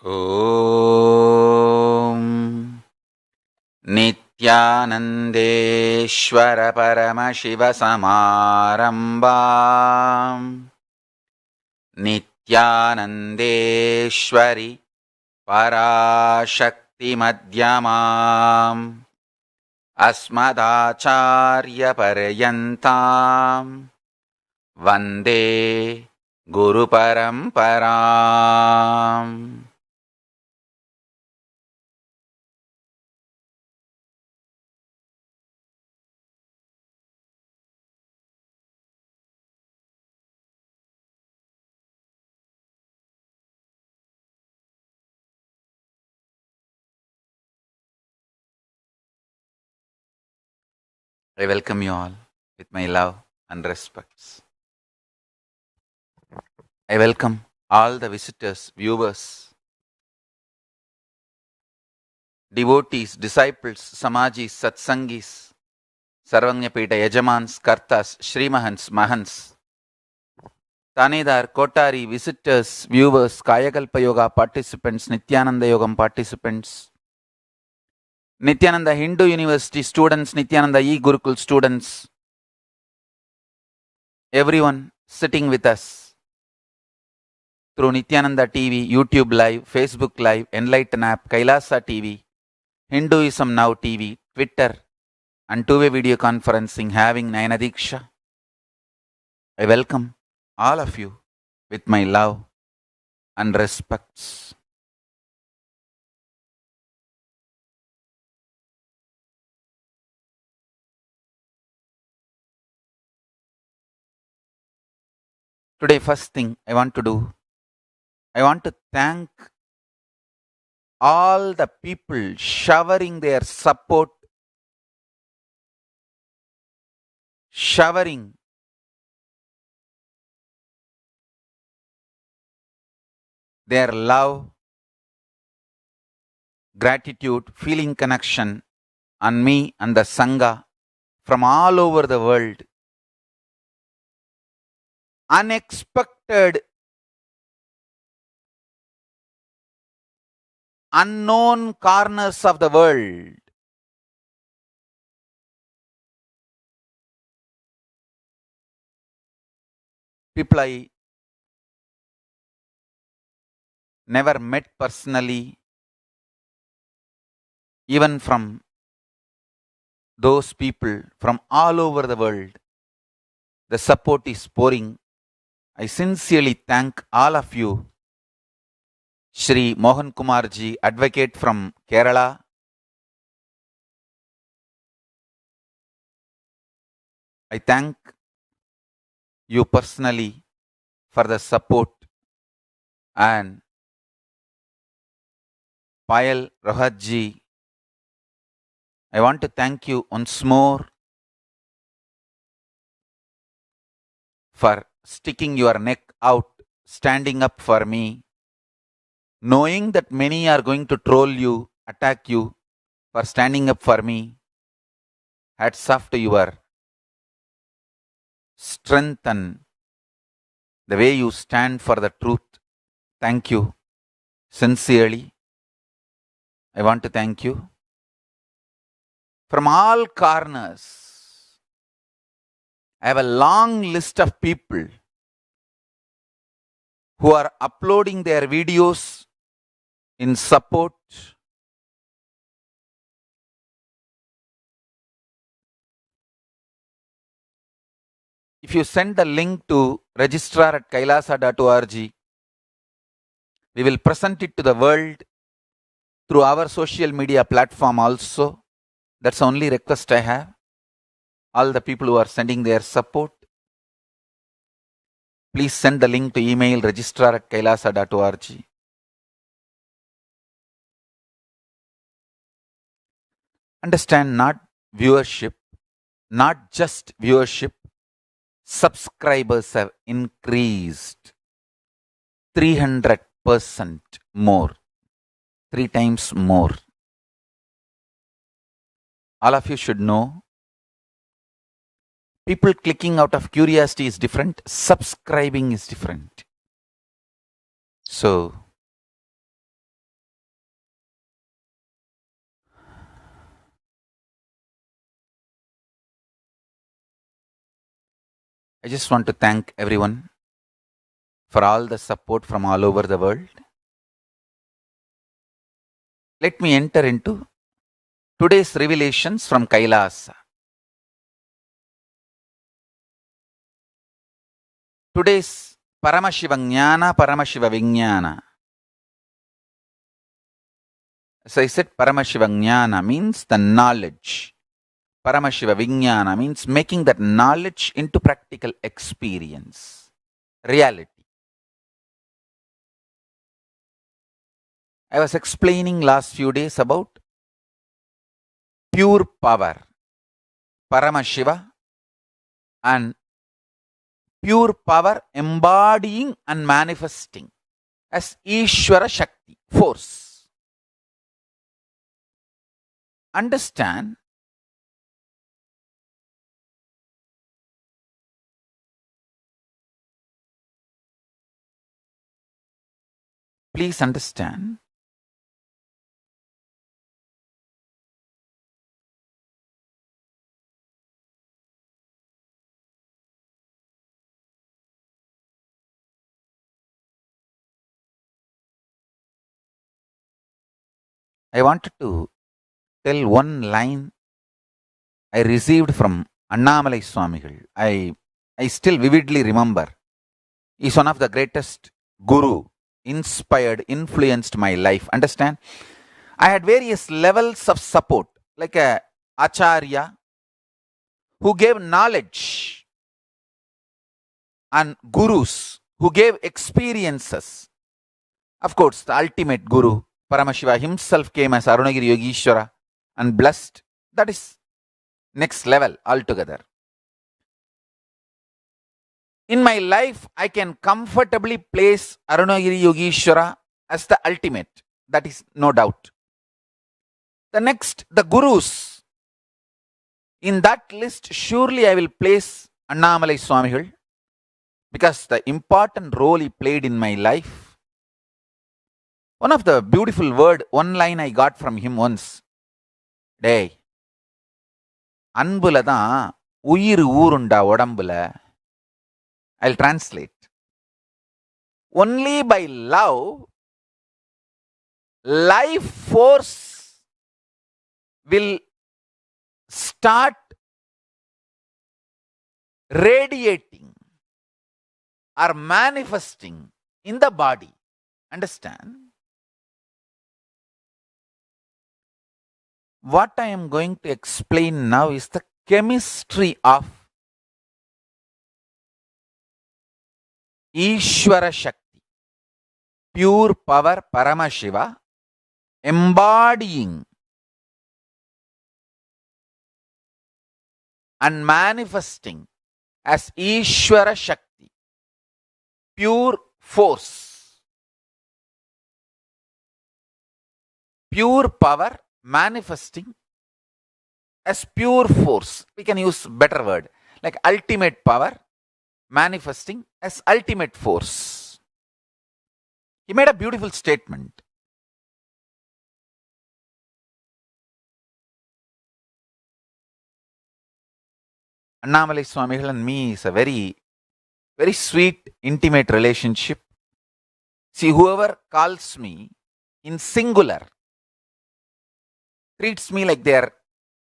ॐ नित्यानन्देश्वर परमशिवसमारम्भाम् नित्यानन्देश्वरि पराशक्तिमध्यमाम् अस्मदाचार्यपर्यन्ताम् वन्दे गुरुपरम्पराम्. I welcome you all with my love and respects. I welcome all the visitors, viewers, devotees, disciples, samajis, satsangis, Sarvanyapita Yajamans, Kartas, Shrimahans, Mahans, Tanedar, Kotari, visitors, viewers, Kayakalpa Yoga participants, Nityananda Yogam participants, Nityananda Hindu University students, Nityananda E-Gurukul students, everyone sitting with us through Nityananda TV, YouTube Live, Facebook Live, Enlighten App, Kailasa TV, Hinduism Now TV, Twitter, and two-way video conferencing having Nayana Diksha. I welcome all of you with my love and respects. Today, first thing I want to do, I want to thank all the people showering their support, showering their love, gratitude, feeling connection on me and the Sangha from all over the world. Unexpected, unknown corners of the world. People I never met personally, even from those people from all over the world. The support is pouring. I sincerely thank all of you. Shri Mohan Kumar ji, advocate from Kerala. I thank you personally for the support, and Payal Rohat ji, I want to thank you once more for sticking your neck out, standing up for me, knowing that many are going to troll you, attack you, for standing up for me. Hats off to your strength and the way you stand for the truth. Thank you. Sincerely, I want to thank you. From all corners, I have a long list of people who are uploading their videos in support. If you send the link to registrar@kailasa.org, we will present it to the world through our social media platform also. That's the only request I have. All the people who are sending their support, please send the link to email registrar@kailasa.org. Understand, not viewership, not just viewership, subscribers have increased 300% more, 3 times more. All of you should know, people clicking out of curiosity is different, subscribing is different. So, I just want to thank everyone for all the support from all over the world. Let me enter into today's revelations from Kailasa. Today's Paramashiva Jnana, Paramashiva Vijnana. As I said, Paramashiva Jnana means the knowledge. Paramashiva Vijnana means making that knowledge into practical experience, reality. I was explaining last few days about pure power, Paramashiva, and pure power embodying and manifesting as Ishvara Shakti, force. Understand, please understand, I wanted to tell one line I received from Annamalai Swamigal. I still vividly remember. He's one of the greatest guru, inspired, influenced my life. Understand? I had various levels of support, like a acharya who gave knowledge and gurus who gave experiences. Of course, the ultimate guru, Paramashiva himself came as Arunagiri Yogishwara and blessed. That is next level altogether. In my life, I can comfortably place Arunagiri Yogishwara as the ultimate. That is no doubt. The next, the gurus. In that list, surely I will place Annamalai Swamigal because the important role he played in my life. One of the beautiful one line I got from him once. டேய், அன்புல தான் உயிர் ஊருண்டா உடம்புல. I'll translate. Only by love, life force will start radiating or manifesting in the body. Understand? What I am going to explain now is the chemistry of Ishvara Shakti, pure power Paramashiva, embodying and manifesting as Ishvara Shakti, pure force, pure power manifesting as pure force. We can use better word like ultimate power manifesting as ultimate force. He made a beautiful statement. Annamalai Swamigal and me is a very, very sweet, intimate relationship. See, whoever calls me in singular treats me like their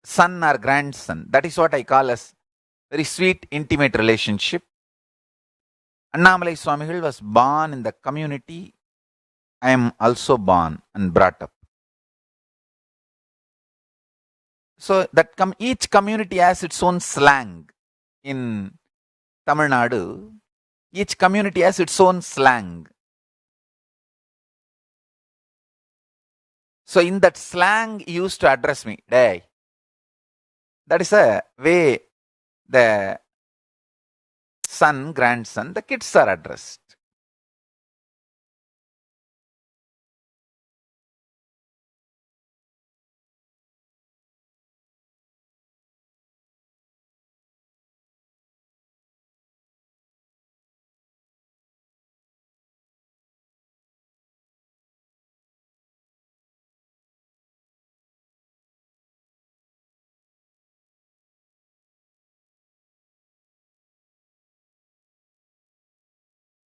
son or grandson. That is what I call as very sweet, intimate relationship. Annamalai Swamigal was born in the community I am also born and brought up. So that each community has its own slang. In Tamil Nadu, each community has its own slang. So in that slang, he used to address me, "Day." That is a way the son, grandson, the kids are addressed.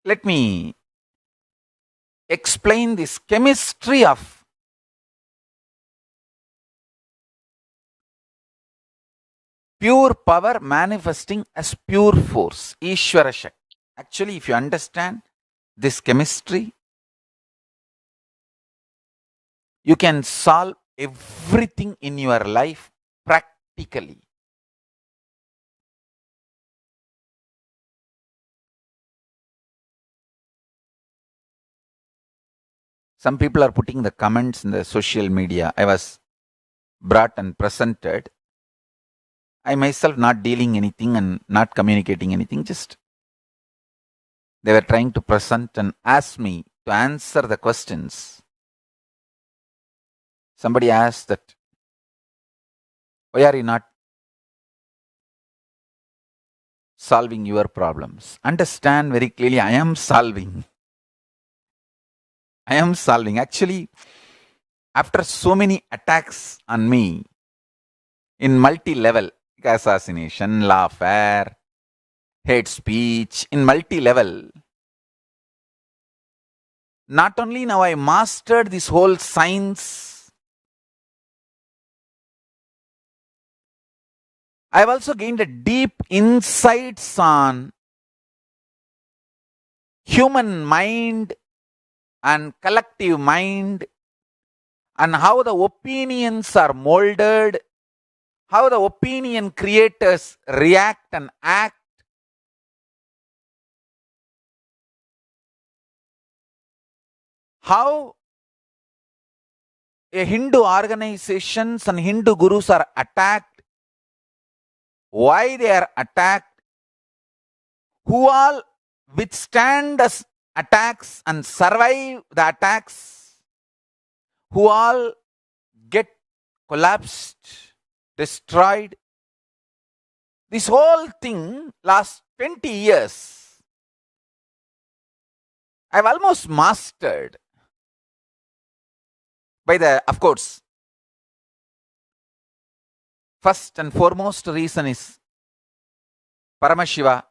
Let me explain this chemistry of pure power manifesting as pure force, Ishvara Shakti. Actually, if you understand this chemistry, you can solve everything in your life practically. Some people are putting the comments in the social media. I was brought and presented. I myself not dealing anything and not communicating anything, just they were trying to present and ask me to answer the questions. Somebody asked that, why are you not solving your problems? Understand very clearly, I am solving. I am solving. Actually, after so many attacks on me in multi-level, assassination, lawfare, hate speech, in multi-level, not only now I mastered this whole science, I have also gained a deep insights on human mind and collective mind, and how the opinions are molded, how the opinion creators react and act, how a Hindu organizations and Hindu gurus are attacked, why they are attacked, who all withstand us attacks and survive the attacks, who all get collapsed, destroyed. This whole thing last 20 years, I've almost mastered by the, of course, first and foremost reason is Paramashiva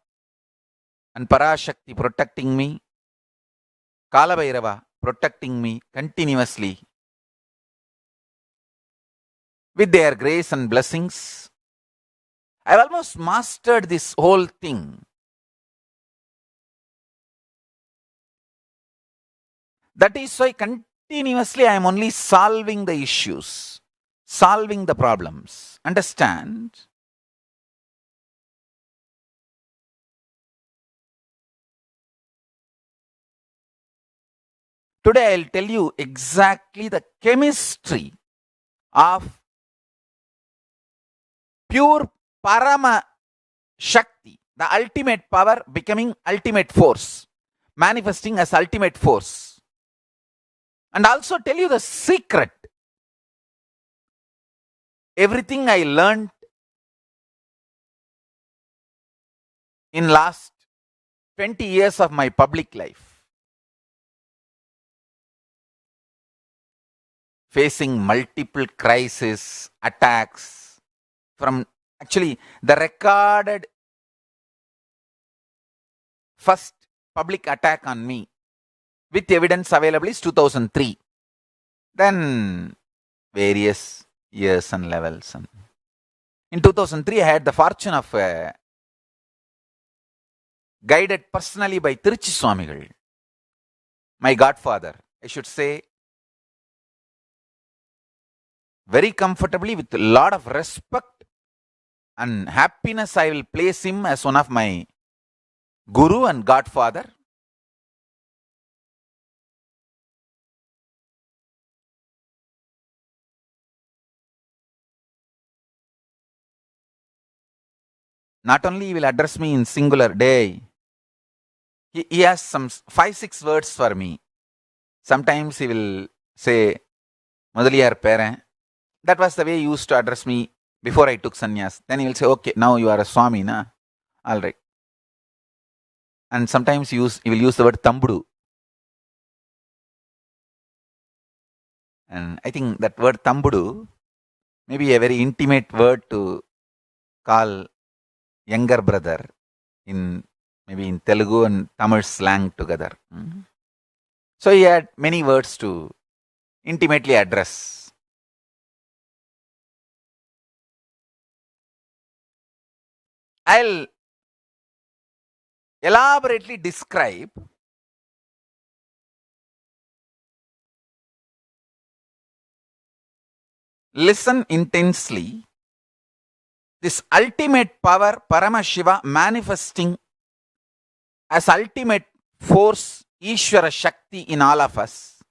and Parashakti protecting me, Kalabhairava protecting me continuously with their grace and blessings. I've almost mastered this whole thing. That is why continuously I am only solving the issues, solving the problems. Understand? Today I'll tell you exactly the chemistry of pure Parama Shakti, the ultimate power becoming ultimate force, manifesting as ultimate force. And also tell you the secret. Everything I learned in last 20 years of my public life, facing multiple crises, attacks, from actually the recorded first public attack on me with evidence available is 2003. Then various years and levels. And in 2003, I had the fortune of guided personally by Tiruchi Swamigal, my godfather. I should say very comfortably, with a lot of respect and happiness, I will place him as one of my guru and godfather. Not only he will address me in singular day, he has some 5-6 words for me. Sometimes he will say, Mudaliyar Peren. That was the way he used to address me before I took sannyas. Then he will say, okay, now you are a Swami, na? All right. And sometimes he will use the word Tambudu. And I think that word Tambudu may be a very intimate word to call younger brother in maybe in Telugu and Tamil slang together. So he had many words to intimately address. I'll elaborately describe listen intensely this ultimate power Paramashiva manifesting as ultimate force Ishvara Shakti in all of us.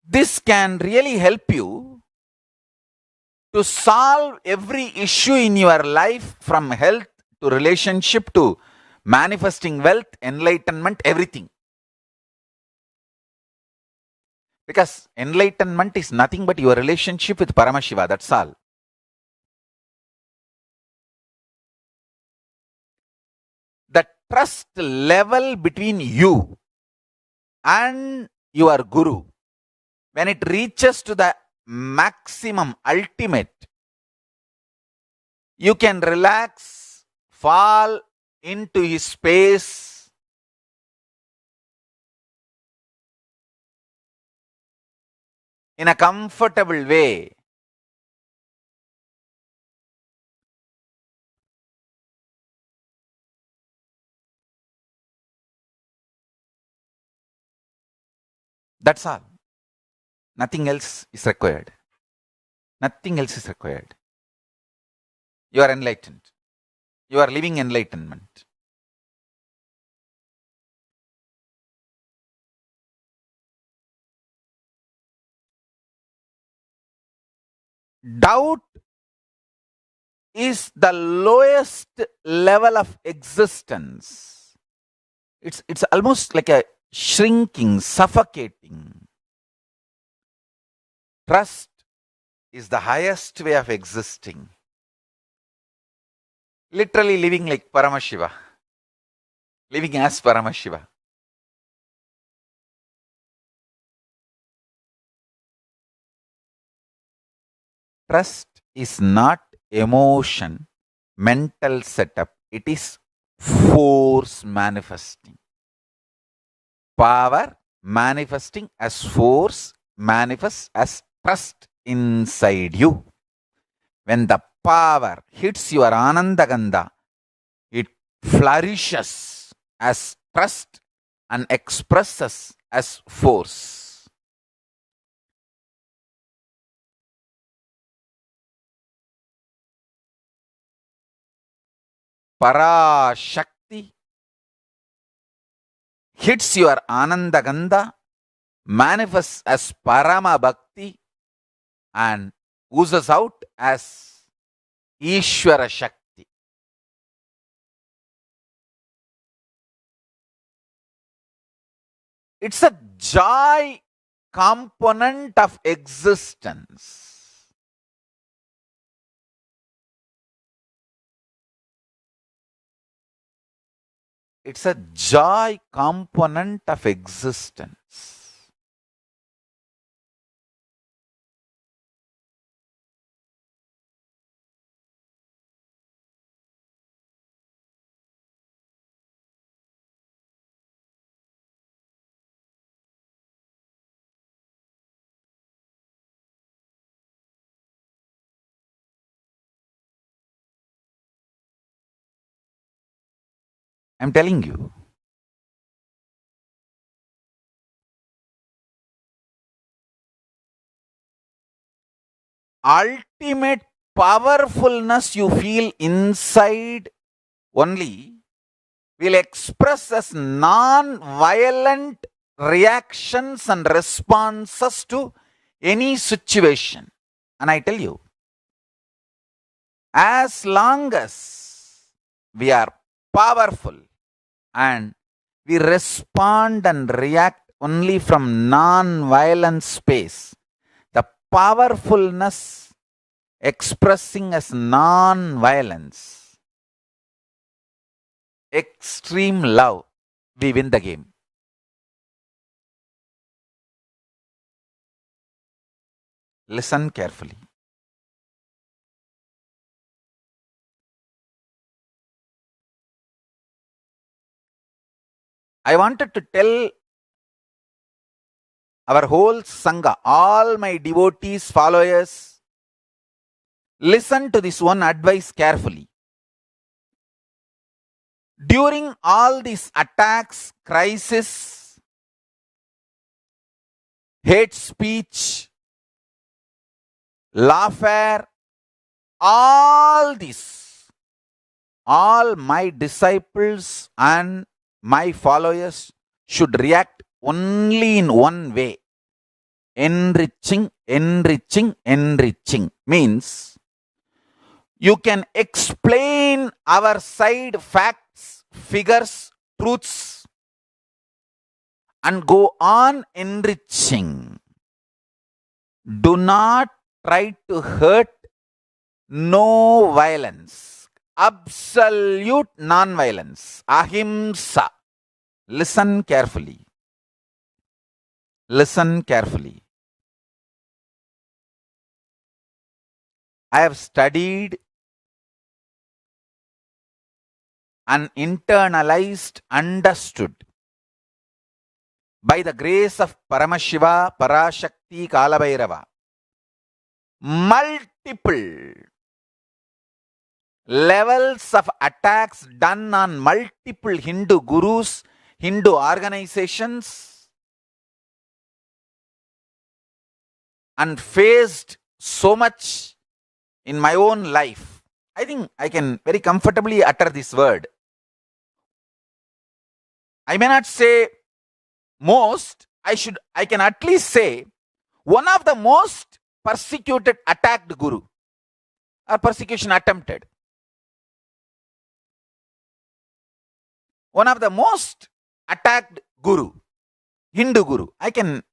This can really help you to solve every issue in your life, from health to relationship to manifesting wealth, enlightenment, everything. Because enlightenment is nothing but your relationship with Paramashiva, that's all. The trust level between you and your Guru, when it reaches to the maximum, ultimate, you can relax, fall into his space, in a comfortable way. That's all. Nothing else is required. Nothing else is required. You are enlightened. You are living enlightenment. Doubt is the lowest level of existence. It's almost like a shrinking, suffocating. Trust is the highest way of existing. Literally living like Paramashiva. Living as Paramashiva. Trust is not emotion, mental setup. It is force manifesting. Power manifesting as force manifests as trust inside you. When the power hits your Anandagandha, it flourishes as trust and expresses as force. Parashakti hits your Anandagandha, manifests as Parama Bhakti, and oozes out as Ishvara Shakti. It's a joy component of existence. It's a joy component of existence. I'm telling you. Ultimate powerfulness you feel inside only will express as non-violent reactions and responses to any situation. And I tell you, as long as we are powerful and we respond and react only from non-violent space, the powerfulness expressing as non-violence, extreme love, we win the game. Listen carefully. I wanted to tell our whole Sangha, all my devotees, followers, listen to this one advice carefully. During all these attacks, crisis, hate speech, lawfare, all this, all my disciples and my followers should react only in one way. Enriching, enriching, enriching means you can explain our side facts, figures, truths, and go on enriching. Do not try to hurt, no violence, absolute non-violence, ahimsa. Listen carefully. Listen carefully. I have studied and internalized, understood by the grace of Paramashiva, Parashakti, Kalabhairava, multiple levels of attacks done on multiple Hindu gurus, Hindu organizations, and faced so much in my own life. I think I can very comfortably utter this word. I may not say most, I can at least say one of the most persecuted, attacked guru or persecution attempted. One of the most attacked guru, Hindu guru. I can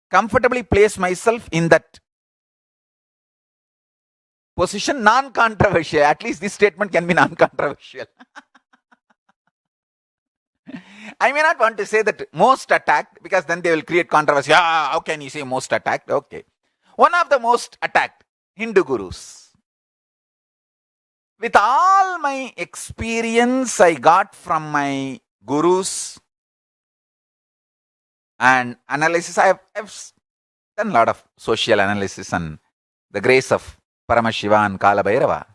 comfortably place myself in that position, non-controversial. At least this statement can be non-controversial. I may not want to say that most attacked, because then they will create controversy. How can you say most attacked? Okay. One of the most attacked Hindu gurus. With all my experience I got from my gurus and analysis, I have done a lot of social analysis and the grace of Paramashiva and Kalabhairava.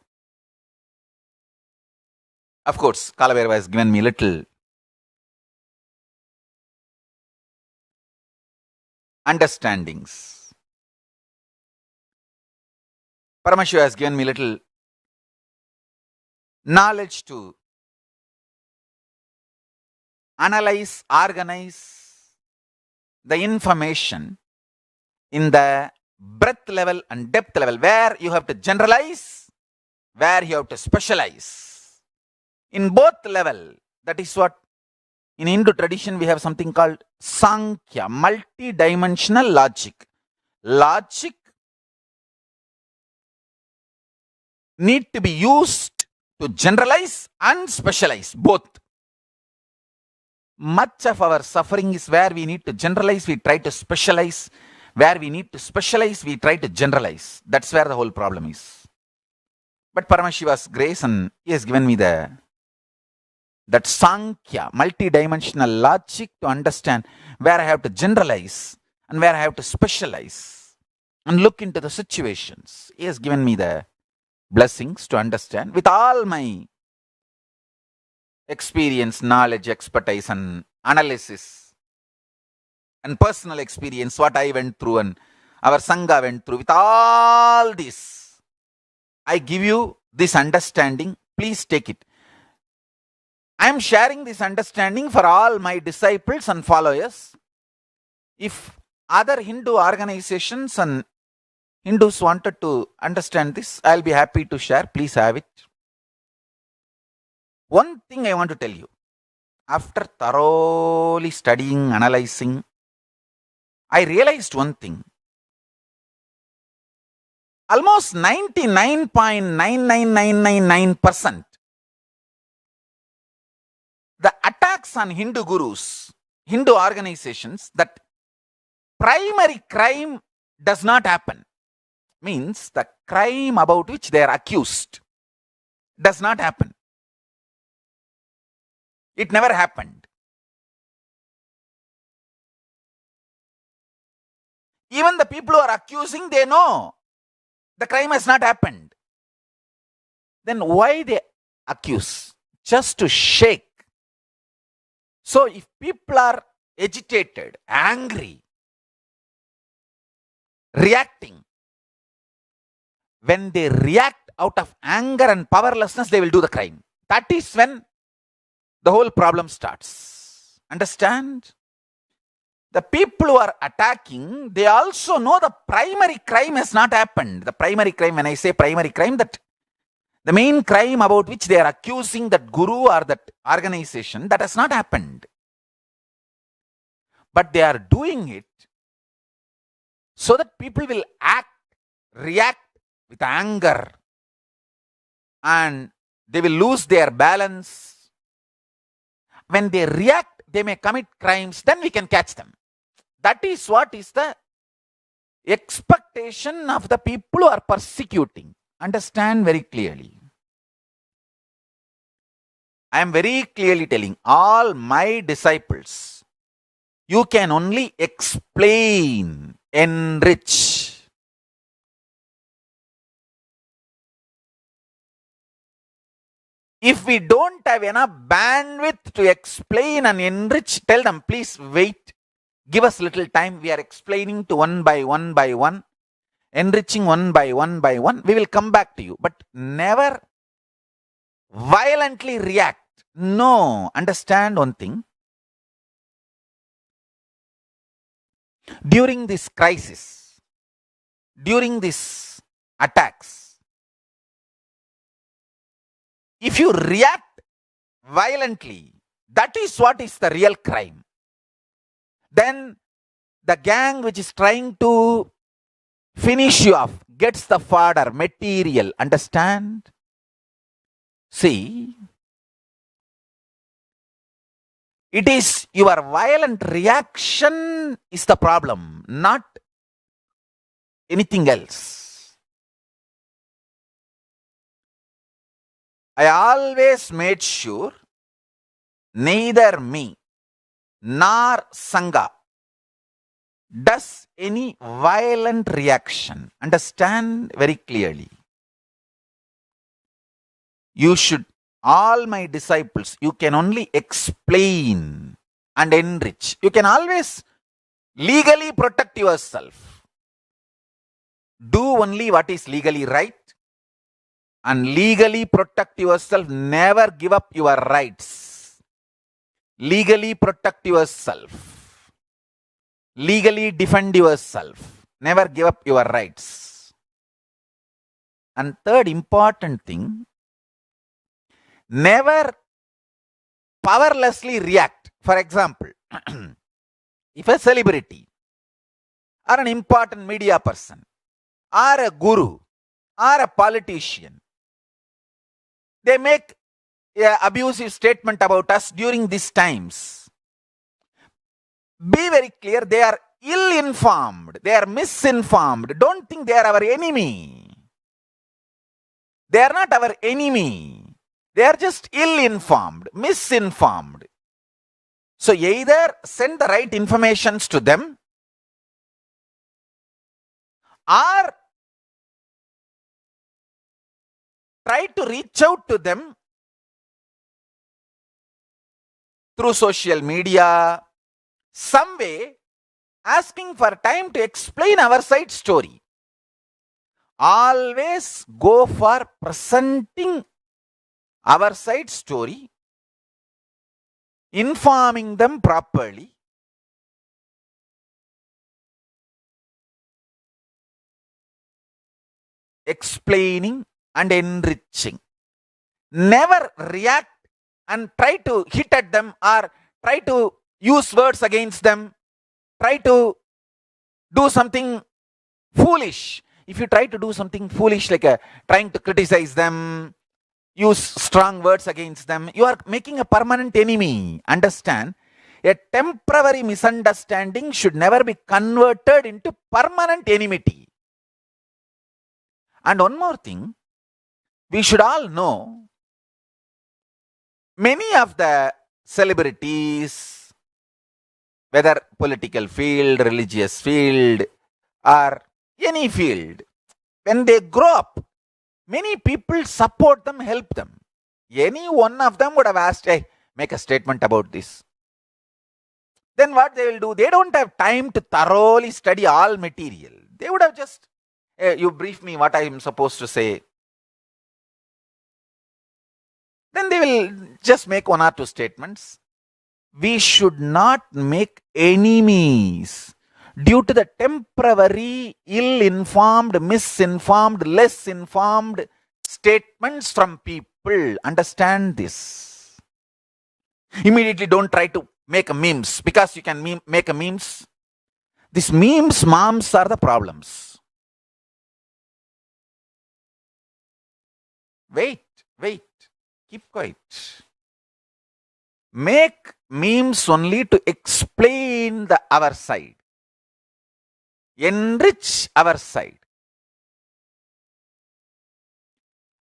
Of course, Kalabhairava has given me little understandings. Paramashiva has given me little knowledge to analyze, organize the information in the breadth level and depth level, where you have to generalize, where you have to specialize. In both level, that is what in Hindu tradition we have something called Sankhya, multi-dimensional logic. Logic need to be used to generalize and specialize, both. Much of our suffering is where we need to generalize, we try to specialize. Where we need to specialize, we try to generalize. That's where the whole problem is. But Paramashiva's grace, and he has given me that Sankhya, multi-dimensional logic to understand where I have to generalize and where I have to specialize and look into the situations. He has given me the blessings to understand with all my experience, knowledge, expertise and analysis and personal experience, what I went through and our Sangha went through. With all this, I give you this understanding. Please take it. I am sharing this understanding for all my disciples and followers. If other Hindu organizations and Hindus wanted to understand this, I'll be happy to share. Please have it. One thing I want to tell you. After thoroughly studying, analyzing, I realized one thing. Almost 99.99999% the attacks on Hindu gurus, Hindu organizations, that primary crime does not happen. Means the crime about which they are accused does not happen. It never happened. Even the people who are accusing, they know the crime has not happened. Then why they accuse? Just to shake. So if people are agitated, angry, reacting, when they react out of anger and powerlessness, they will do the crime. That is when the whole problem starts. Understand? The people who are attacking, they also know the primary crime has not happened. The primary crime, when I say primary crime, that the main crime about which they are accusing that guru or that organization, that has not happened. But they are doing it so that people will react with anger, and they will lose their balance. When they react, they may commit crimes, then we can catch them. That is what is the expectation of the people who are persecuting. Understand very clearly. I am very clearly telling all my disciples, you can only explain, enrich. If we don't have enough bandwidth to explain and enrich, tell them, please wait. Give us little time. We are explaining to one by one, enriching one by one. We will come back to you. But never violently react. No. Understand one thing. During this crisis, during these attacks, if you react violently, that is what is the real crime. Then the gang which is trying to finish you off gets the fodder, material. Understand? See, it is your violent reaction is the problem, not anything else. I always made sure neither me nor Sangha does any violent reaction. Understand very clearly. You should, all my disciples, you can only explain and enrich. You can always legally protect yourself. Do only what is legally right and legally protect yourself. Never give up your rights. Legally protect yourself. Legally defend yourself. Never give up your rights. And third important thing, never powerlessly react. For example, if a celebrity or an important media person or a guru or a politician, they make an abusive statement about us during these times, be very clear, they are ill-informed, they are misinformed. Don't think they are our enemy. They are not our enemy. They are just ill-informed, misinformed. So either send the right informations to them or try to reach out to them through social media, some way, asking for time to explain our side story. Always go for presenting our side story, informing them properly, explaining and enriching. Never react and try to hit at them or try to use words against them, try to do something foolish. If you try to do something foolish like trying to criticize them, use strong words against them, you are making a permanent enemy. Understand? A temporary misunderstanding should never be converted into permanent enmity. And one more thing, we should all know, many of the celebrities, whether political field, religious field, or any field, when they grow up, many people support them, help them. Any one of them would have asked, hey, make a statement about this. Then what they will do? They don't have time to thoroughly study all material. They would have just, hey, you brief me what I am supposed to say. Then they will just make one or two statements. We should not make enemies due to the temporary, ill-informed, misinformed, less informed statements from people. Understand this. Immediately don't try to make a memes, because you can make a memes. These memes, moms are the problems. Wait. Keep quiet. Make memes only to explain our side. Enrich our side.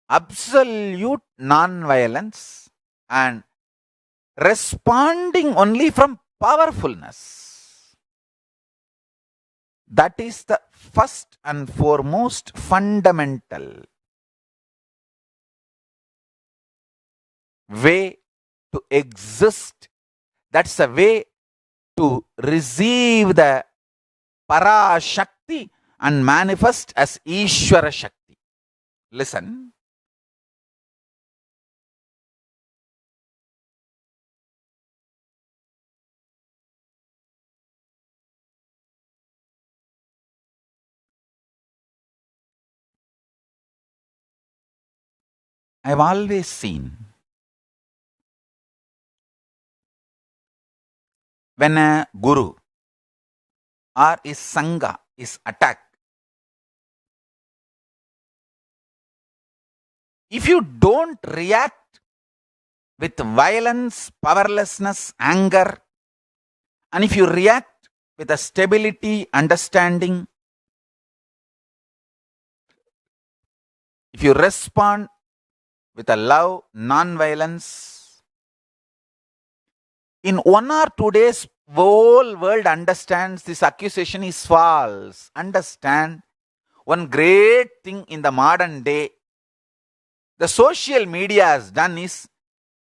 Absolute non-violence and responding only from powerfulness. That is the first and foremost fundamental way to exist. That's a way to receive the Para Shakti and manifest as Ishvara Shakti. Listen. I've always seen when a guru or his sangha is attacked, if you don't react with violence, powerlessness, anger, and if you react with a stability, understanding, if you respond with a love, non-violence, in 1 or 2 days, whole world understands this accusation is false. Understand one great thing in the modern day the social media has done is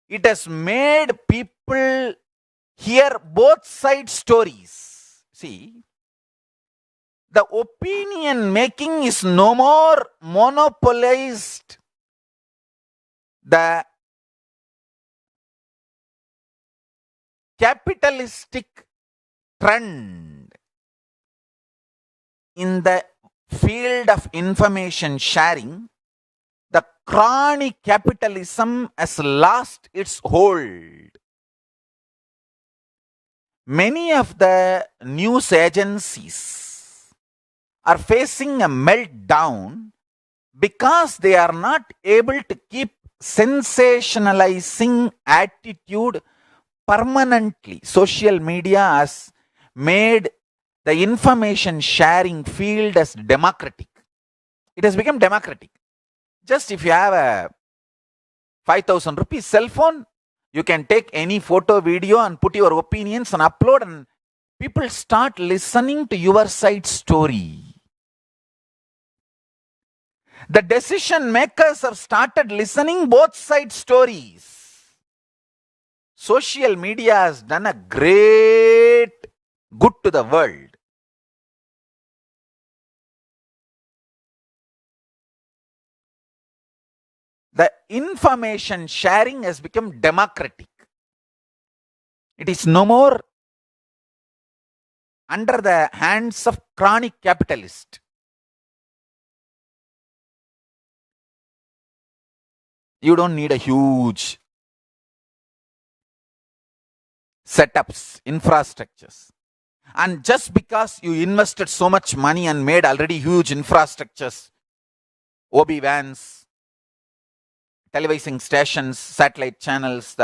it has made people hear both side stories. See, the opinion making is no more monopolized. The capitalistic trend in the field of information sharing, the chronic capitalism has lost its hold. Many of the news agencies are facing a meltdown because they are not able to keep sensationalizing attitude permanently. Social media has made the information sharing field as democratic. It has become democratic. Just if you have a 5,000 rupees cell phone, you can take any photo, video and put your opinions and upload, and people start listening to your side story. The decision makers have started listening both side stories. Social media has done a great good to the world. The information sharing has become democratic. It is no more under the hands of chronic capitalists. You don't need a huge setups, infrastructures. And just because you invested so much money and made already huge infrastructures, OB vans, televising stations, satellite channels,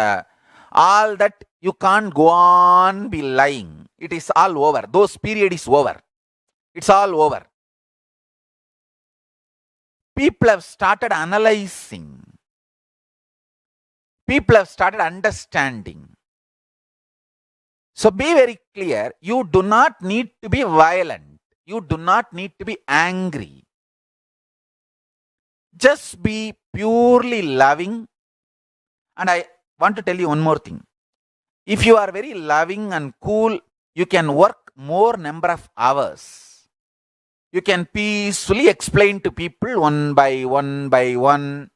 all that, you can't go on be lying. It is all over. Those period is over. It's all over. People have started analyzing. People have started understanding. So be very clear, you do not need to be violent. You do not need to be angry. Just be purely loving. And I want to tell you one more thing. If you are very loving and cool, you can work more number of hours. You can peacefully explain to people one by one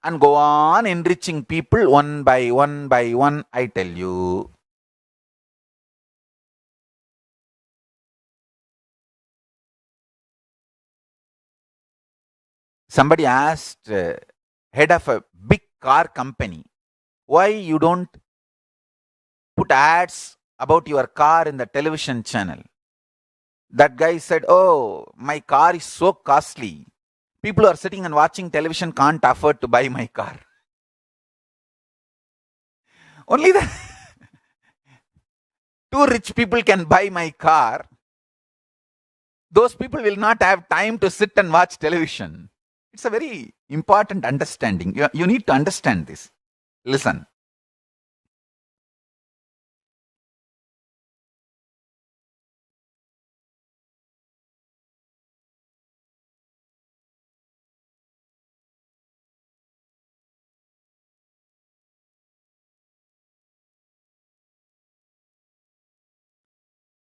and go on enriching people one by one, I tell you. Somebody asked head of a big car company, why you don't put ads about your car in the television channel? That guy said, oh, my car is so costly. People who are sitting and watching television can't afford to buy my car. Only the two rich people can buy my car. Those people will not have time to sit and watch television. It's a very important understanding. You need to understand this. Listen.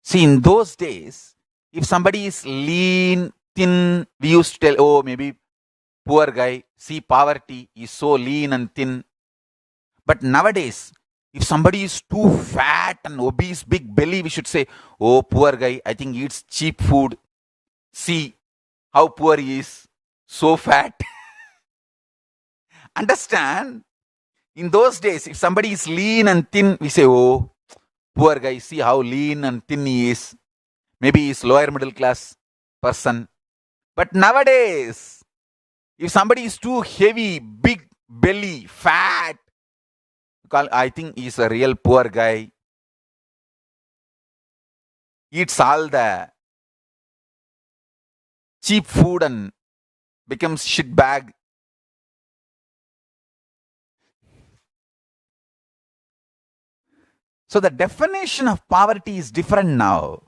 See, in those days, if somebody is lean, thin, we used to tell, oh, maybe poor guy. See, poverty is so lean and thin. But nowadays, if somebody is too fat and obese, big belly, we should say, oh, poor guy, I think he eats cheap food. See how poor he is, so fat. Understand? In those days, if somebody is lean and thin, we say, oh, poor guy, see how lean and thin he is. Maybe he's lower middle class person. But nowadays, if somebody is too heavy, big belly, fat, I think he's a real poor guy. Eats all the cheap food and becomes shit bag. So the definition of poverty is different now.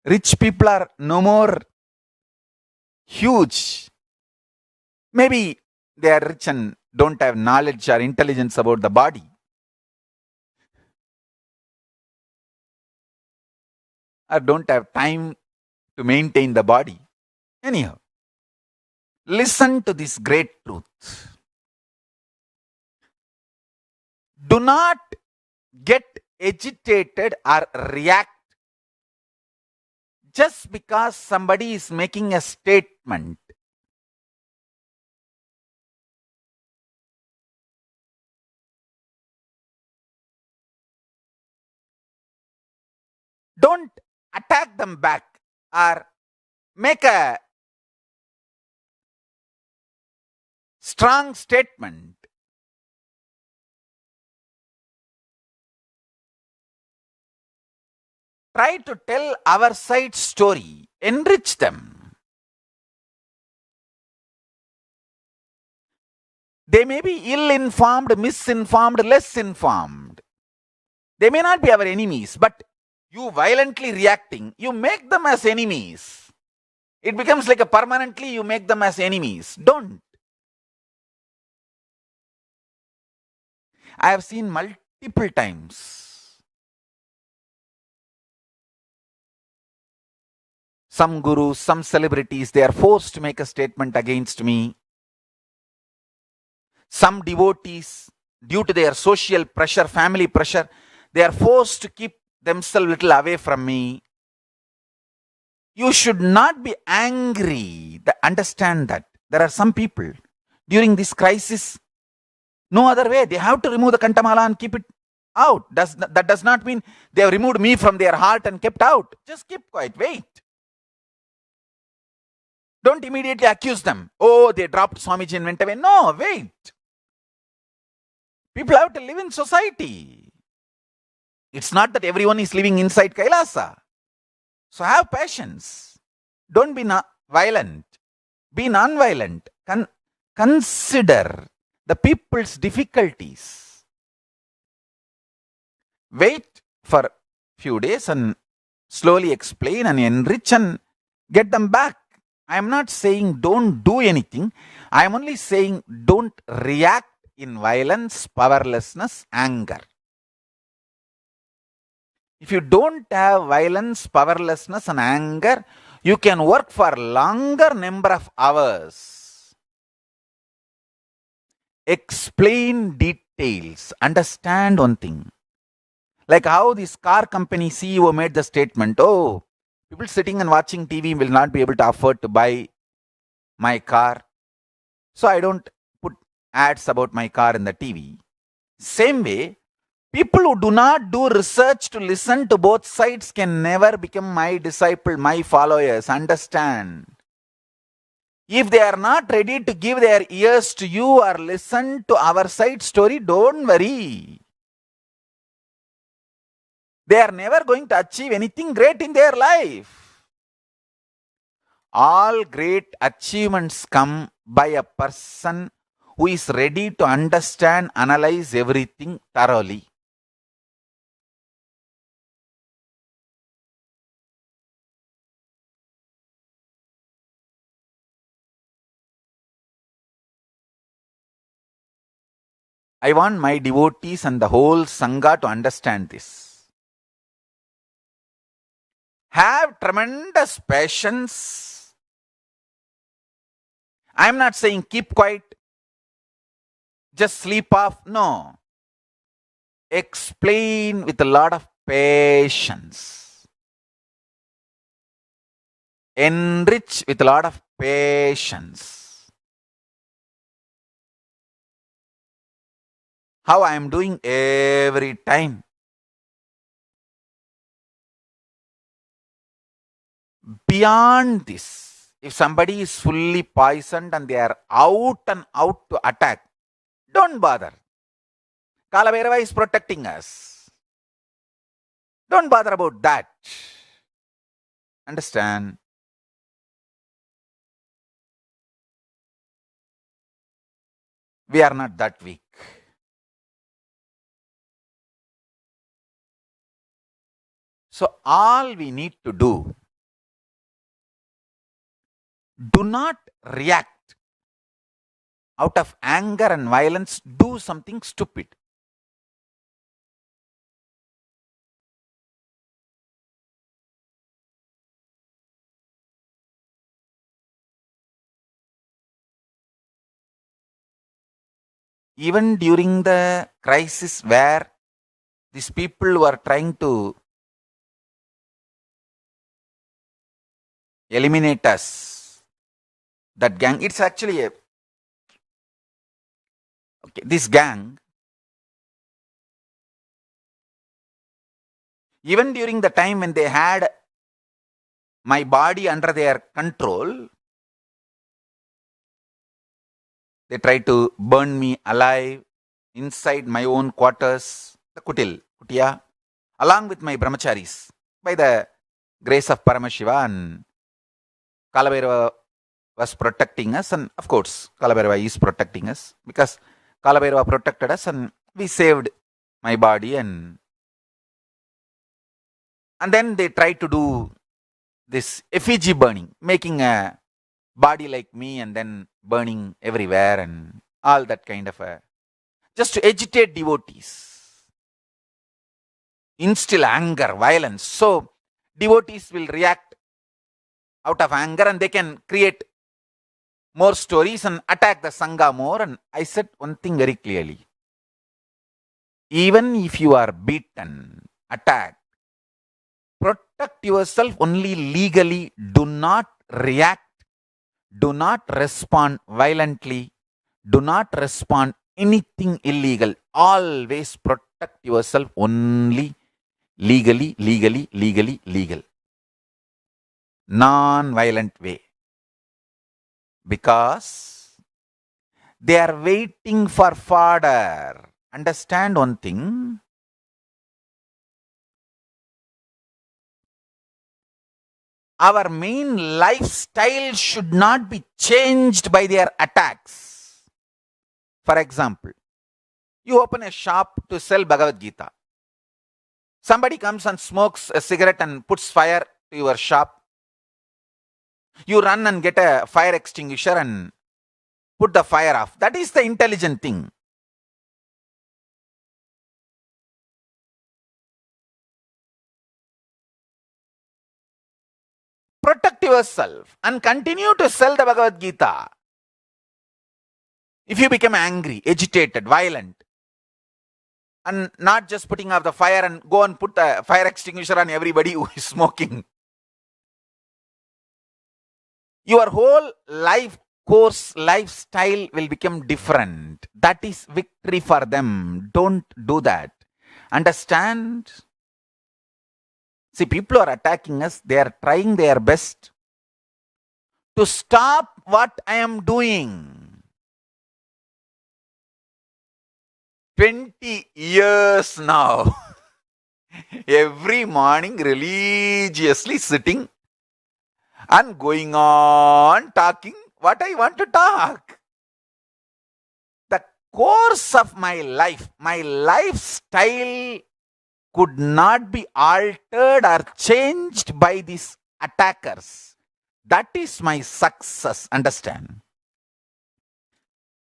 Rich people are no more huge. Maybe they are rich and don't have knowledge or intelligence about the body. Or don't have time to maintain the body. Anyhow, listen to this great truth. Do not get agitated or react just because somebody is making a statement. Don't attack them back or make a strong statement. Try to tell our side story. Enrich them. They may be ill-informed, misinformed, less informed. They may not be our enemies, but you violently reacting, you make them as enemies. It becomes like a permanently you make them as enemies. Don't. I have seen multiple times. Some gurus, some celebrities, they are forced to make a statement against me. Some devotees, due to their social pressure, family pressure, they are forced to keep themselves a little away from me. You should not be angry. Understand that. There are some people, during this crisis, no other way. They have to remove the Kantamala and keep it out. That does not mean they have removed me from their heart and kept out. Just keep quiet. Wait. Don't immediately accuse them. Oh, they dropped Swamiji and went away. No, wait. People have to live in society. It's not that everyone is living inside Kailasa. So have patience. Don't be violent. Be non-violent. Consider the people's difficulties. Wait for few days and slowly explain and enrich and get them back. I am not saying don't do anything. I am only saying don't react in violence, powerlessness, anger. If you don't have violence, powerlessness, and anger, you can work for longer number of hours. Explain details. Understand one thing. Like how this car company CEO made the statement, oh, people sitting and watching TV will not be able to afford to buy my car. So I don't put ads about my car in the TV. Same way, people who do not do research to listen to both sides can never become my disciple, my followers. Understand? If they are not ready to give their ears to you or listen to our side story, don't worry. They are never going to achieve anything great in their life. All great achievements come by a person who is ready to understand, analyze everything thoroughly. I want my devotees and the whole Sangha to understand this. Have tremendous patience. I am not saying keep quiet, just sleep off. No. Explain with a lot of patience. Enrich with a lot of patience. How I am doing every time. Beyond this, if somebody is fully poisoned and they are out and out to attack, don't bother. Kalabhairava is protecting us. Don't bother about that. Understand? We are not that weak. So all we need to do not react out of anger and violence, do something stupid. Even during the crisis where these people were trying to eliminate us, that gang, it's actually a this gang, even during the time when they had my body under their control, they tried to burn me alive inside my own quarters, the kutia, along with my brahmacharis. By the grace of Paramashiva and Kalabhairava was protecting us, and of course, Kalabhairava is protecting us because Kalabhairava protected us and we saved my body, and then they tried to do this effigy burning, making a body like me and then burning everywhere and all that kind of a, just to agitate devotees, instill anger, violence. So devotees will react out of anger and they can create more stories and attack the Sangha more. And I said one thing very clearly. Even if you are beaten, attacked, protect yourself only legally. Do not react. Do not respond violently. Do not respond anything illegal. Always protect yourself only legally. Non-violent way. Because they are waiting for fodder. Understand one thing. Our main lifestyle should not be changed by their attacks. For example, you open a shop to sell Bhagavad Gita. Somebody comes and smokes a cigarette and puts fire to your shop. You run and get a fire extinguisher and put the fire off. That is the intelligent thing. Protect yourself and continue to sell the Bhagavad Gita. If you become angry, agitated, violent, and not just putting out the fire and go and put the fire extinguisher on everybody who is smoking, your whole life course, lifestyle will become different. That is victory for them. Don't do that. Understand? See, people are attacking us. They are trying their best to stop what I am doing. 20 years now. Every morning religiously sitting and going on talking what I want to talk. The course of my life, my lifestyle could not be altered or changed by these attackers. That is my success. Understand?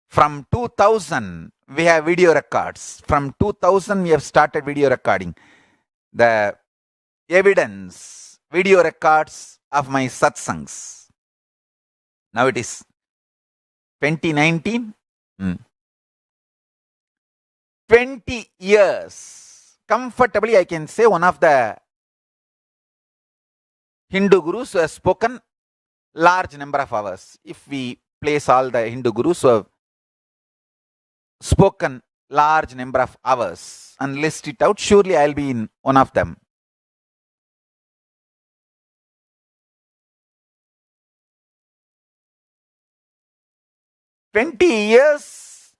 From 2000, we have video records. From 2000, we have started video recording. The evidence, video records of my satsangs. Now it is 2019. 20 years. Comfortably, I can say one of the Hindu gurus who has spoken large number of hours. If we place all the Hindu gurus who have spoken large number of hours and list it out, surely I'll be in one of them. "20 years,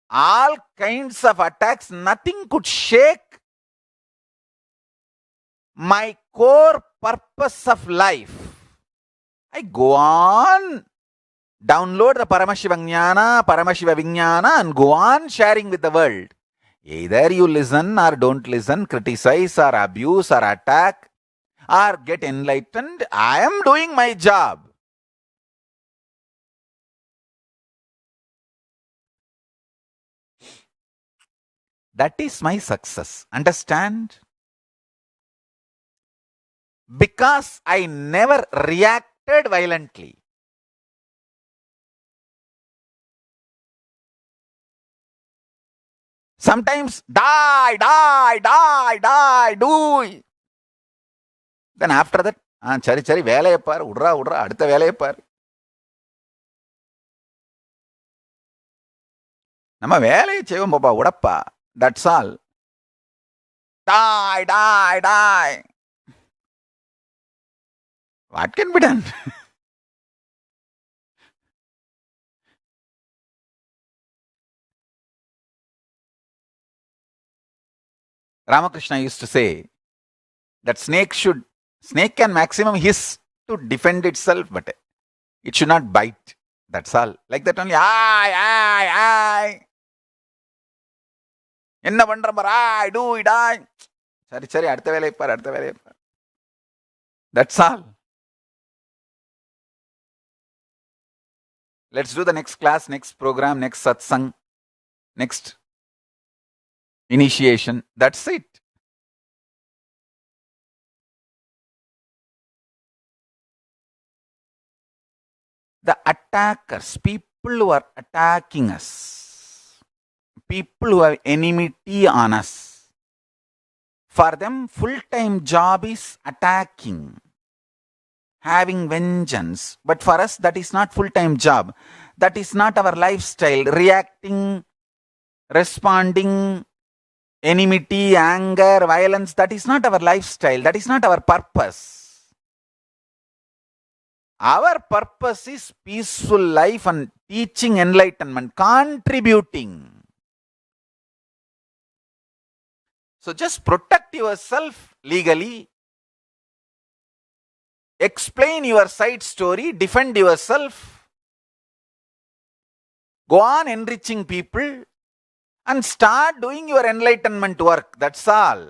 all kinds of attacks, nothing could shake my core purpose of life. I go on, download the Paramashiva Jnana, Paramashiva Vijnana and go on sharing with the world. Either you listen or don't listen, criticize or abuse or attack or get enlightened. I am doing my job. That is my success. Understand? Because I never reacted violently. Sometimes die, do. Then after that, சரி வேலையை பாரு, விட்றா அடுத்த வேலையை பாரு. நம்ம வேலையை செய்வோம் பாப்பா, உடப்பா. That's all. Die. What can be done? Ramakrishna used to say that snake can maximum hiss to defend itself, but it should not bite. That's all. Like that only. I. என்ன பண்ற பாரு, I do it, I. சரி அடுத்த வேலையை பாரு. That's all. Let's do the next class, next program, next satsang, next initiation. That's it. The attackers, people who are attacking us, people who have enmity on us, for them full-time job is attacking, having vengeance. But for us, that is not full-time job. That is not our lifestyle. Reacting, responding, enmity, anger, violence, that is not our lifestyle. That is not our purpose. Our purpose is peaceful life and teaching enlightenment, contributing. So just protect yourself legally, explain your side story, defend yourself, go on enriching people and start doing your enlightenment work. That's all.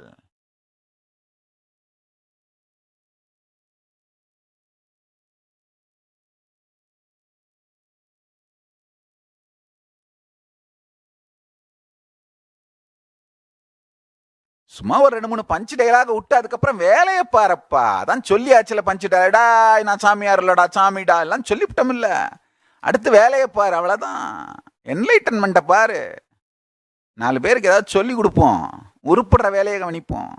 சும்மா ஒரு 2-3 பஞ்சு டைலாக விட்டு அதுக்கப்புறம் வேலையை பாருப்பா. அதான் சொல்லியாச்சுல பஞ்சு டைலடா, நான் சாமியார் இல்லடா சாமிடா எல்லாம் சொல்லிவிட்டோம் இல்ல. அடுத்து வேலையை பாரு, அவ்வளவுதான். என்லைட்டன்மெண்ட்டை பாரு. 4 பேருக்கு ஏதாவது சொல்லி கொடுப்போம், உருப்படுற வேலையை கவனிப்போம்.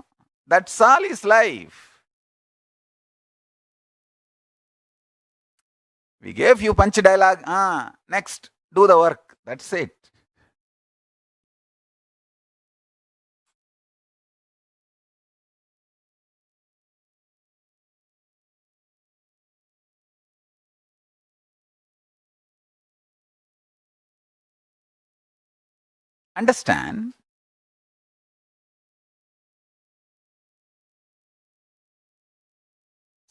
That's all is life. We gave you punch dialogue. Next, do the work. That's it. Understand?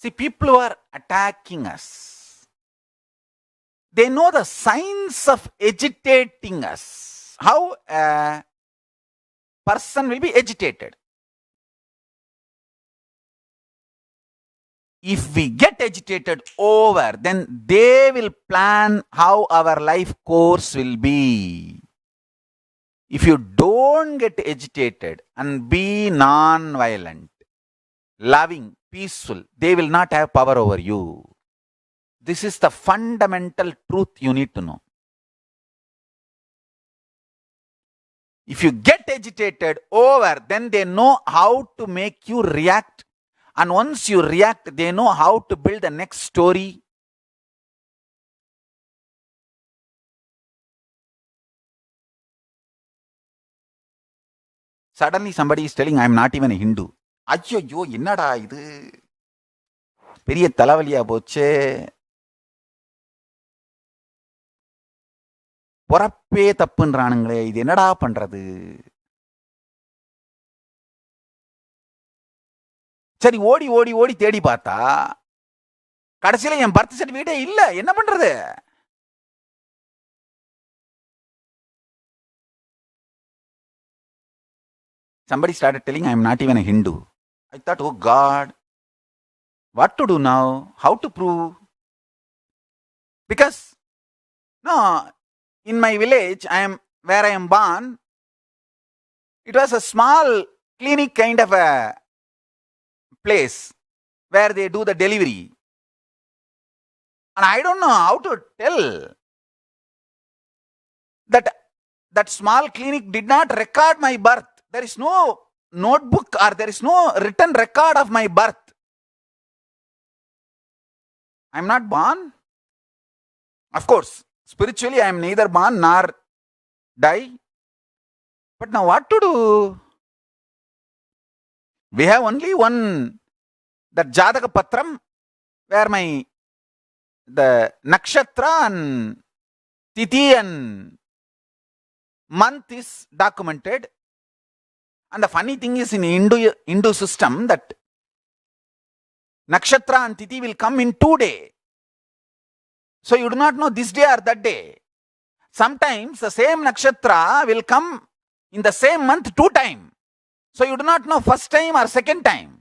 See, people who are attacking us, they know the signs of agitating us. How a person will be agitated. If we get agitated over, then they will plan how our life course will be. If you don't get agitated and be non-violent, loving, peaceful, they will not have power over you. This is the fundamental truth you need to know. If you get agitated over, then they know how to make you react. And once you react, they know how to build the next story. Suddenly somebody is telling, I am not even a Hindu. ஐயோ என்னடா இது, பெரிய தலைவலியா போச்சே. பொறப்பே தப்புன்றானுங்களே, இது என்னடா பண்றது? சரி, ஓடி ஓடி ஓடி தேடி பார்த்தா கடைசியில என் பர்த் சர்டிபிகேட்டே இல்ல. என்ன பண்றது? Somebody started telling, I am not even a Hindu. I thought, oh God, what to do now? How to prove? Because, no, in my village, where I am born, it was a small clinic kind of a place where they do the delivery. And I don't know how to tell that small clinic did not record my birth. There is no notebook or there is no written record of my birth. I am not born. Of course, spiritually I am neither born nor die. But now what to do? We have only one, that Jataka Patram, where the nakshatra and tithi and month is documented. And the funny thing is, in Hindu system, that nakshatra and tithi will come in 2 days. So you do not know this day or that day. Sometimes the same nakshatra will come in the same month 2 times. So you do not know first time or second time.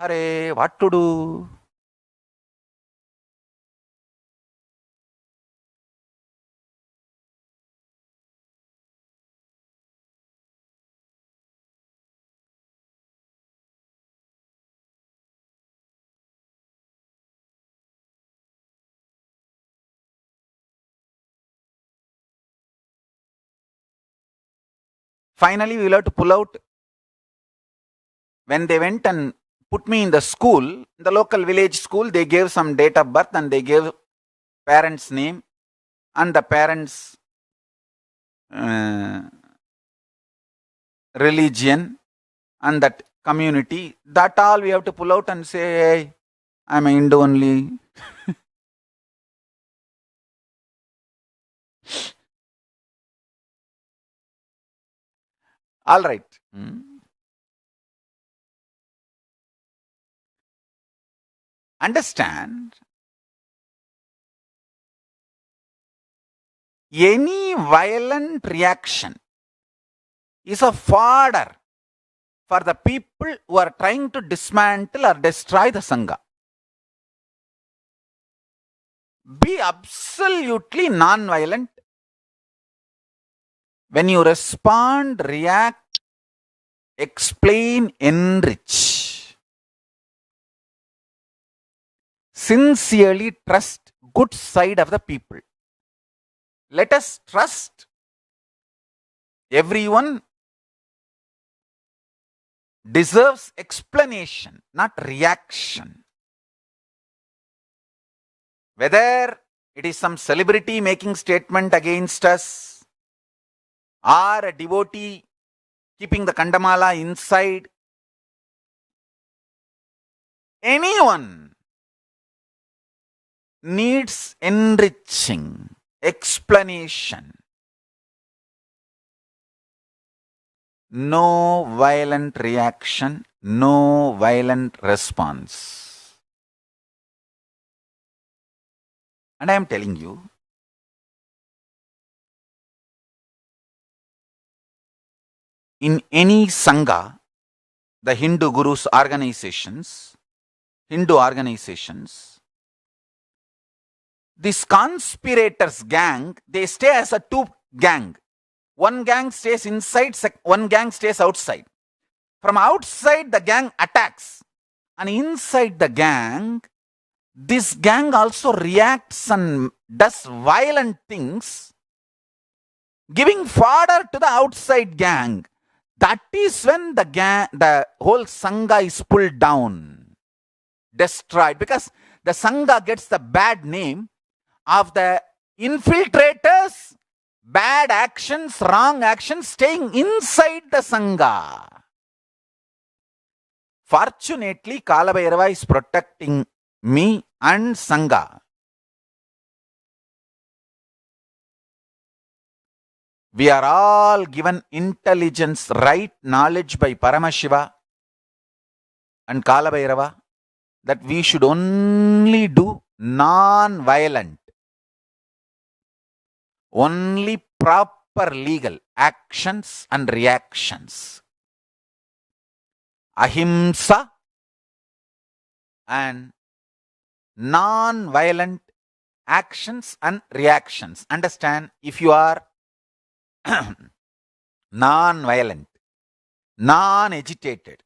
Hare, what to do? Finally, we will have to pull out. When they went and put me in the school, the local village school, they gave some date of birth and they gave parents' name and the parents' religion and that community. That all we have to pull out and say, hey, I am a Hindu only. All right. Understand, any violent reaction is a fodder for the people who are trying to dismantle or destroy the Sangha. Be absolutely non-violent. When you respond, react, explain, enrich. Sincerely trust good side of the people. Let us trust everyone deserves explanation, not reaction. Whether it is some celebrity making statement against us, or a devotee keeping the Kandamala inside, anyone needs enriching, explanation. No violent reaction, no violent response. And I am telling you, in any Sangha, the Hindu Gurus organizations, Hindu organizations, this conspirators gang, they stay as a two gang. One gang stays inside, one gang stays outside. From outside, the gang attacks. And inside the gang, this gang also reacts and does violent things, giving fodder to the outside gang. That is when the whole Sangha is pulled down, destroyed, because the Sangha gets the bad name of the infiltrators, bad actions, wrong actions staying inside the Sangha. Fortunately, Kalabhairava is protecting me and Sangha. We are all given intelligence, right knowledge by Paramashiva and Kalabhairava that we should only do non-violent, only proper legal actions and reactions. Ahimsa and non-violent actions and reactions. Understand, if you are non-violent, non-agitated,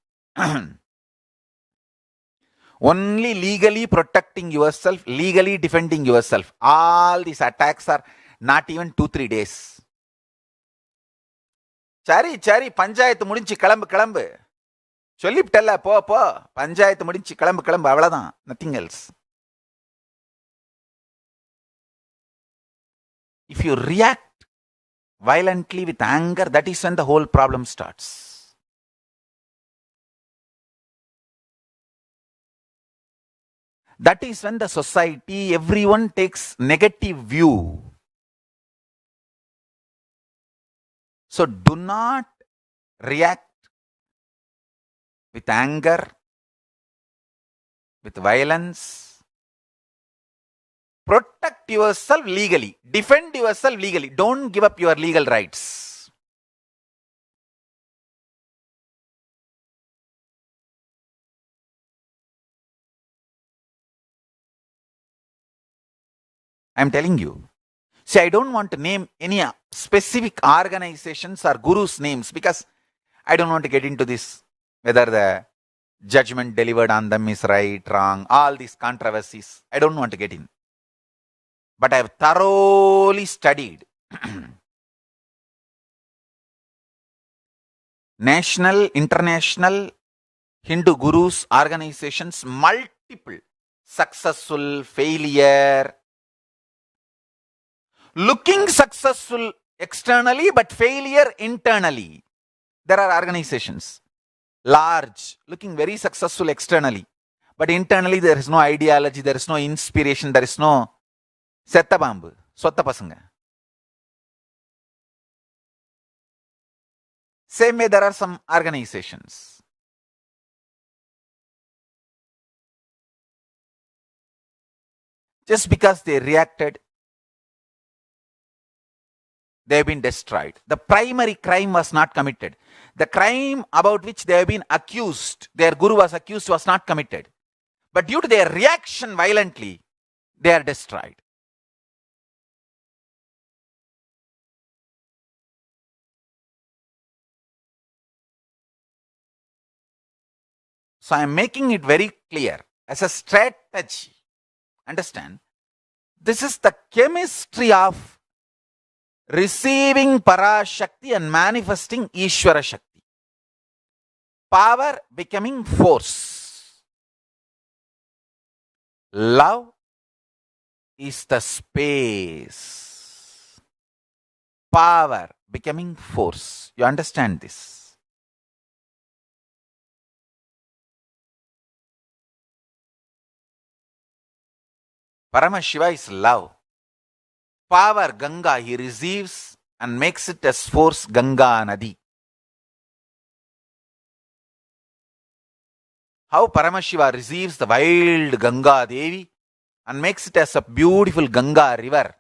only legally protecting yourself, legally defending yourself, all these attacks are not even 2-3 days. சரி பஞ்சாயத்து முடிஞ்சு கிளம்பு சொல்லிவிட்டல்ல, போ பஞ்சாயத்து முடிஞ்சு கிளம்பு அவ்வளவுதான், nothing else. If you react violently with anger, that is when the whole problem starts. That is when the society, everyone takes negative view. So do not react with anger, with violence. Protect yourself legally. Defend yourself legally. Don't give up your legal rights. I am telling you. See, I don't want to name any specific organizations or gurus' names because I don't want to get into this, whether the judgment delivered on them is right, wrong, all these controversies. I don't want to get in. But I have thoroughly studied national, international Hindu gurus, organizations, multiple successful, failure, looking successful externally but failure internally. There are organizations, large, looking very successful externally, but internally there is no ideology, there is no inspiration, there is no setta bambu, sotta pasanga. Same way there are some organizations. Just because they reacted, they have been destroyed. The primary crime was not committed. The crime about which they have been accused, their guru was accused, was not committed. But due to their reaction violently, they are destroyed. So I am making it very clear as a strategy. Understand? This is the chemistry of receiving Parashakti and manifesting Ishvara Shakti. Power becoming force. Love is the space. Power becoming force. You understand this? Paramashiva is love. Power Ganga he receives and makes it as force Ganga Nadi. How Paramashiva receives the wild Ganga Devi and makes it as a beautiful Ganga river.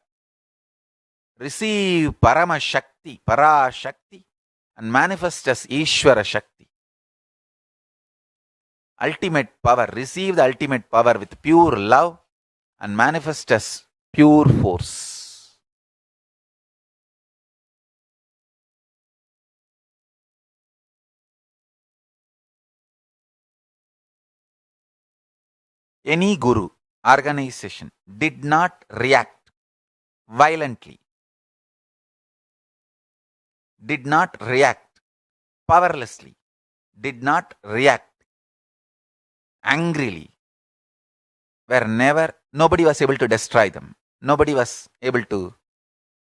Receive Parama Shakti, Para Shakti, and manifest as Ishvara Shakti. Ultimate power. Receive the ultimate power with pure love and manifest as pure force. Any guru, organization did not react violently, did not react powerlessly, did not react angrily, nobody was able to destroy them. Nobody was able to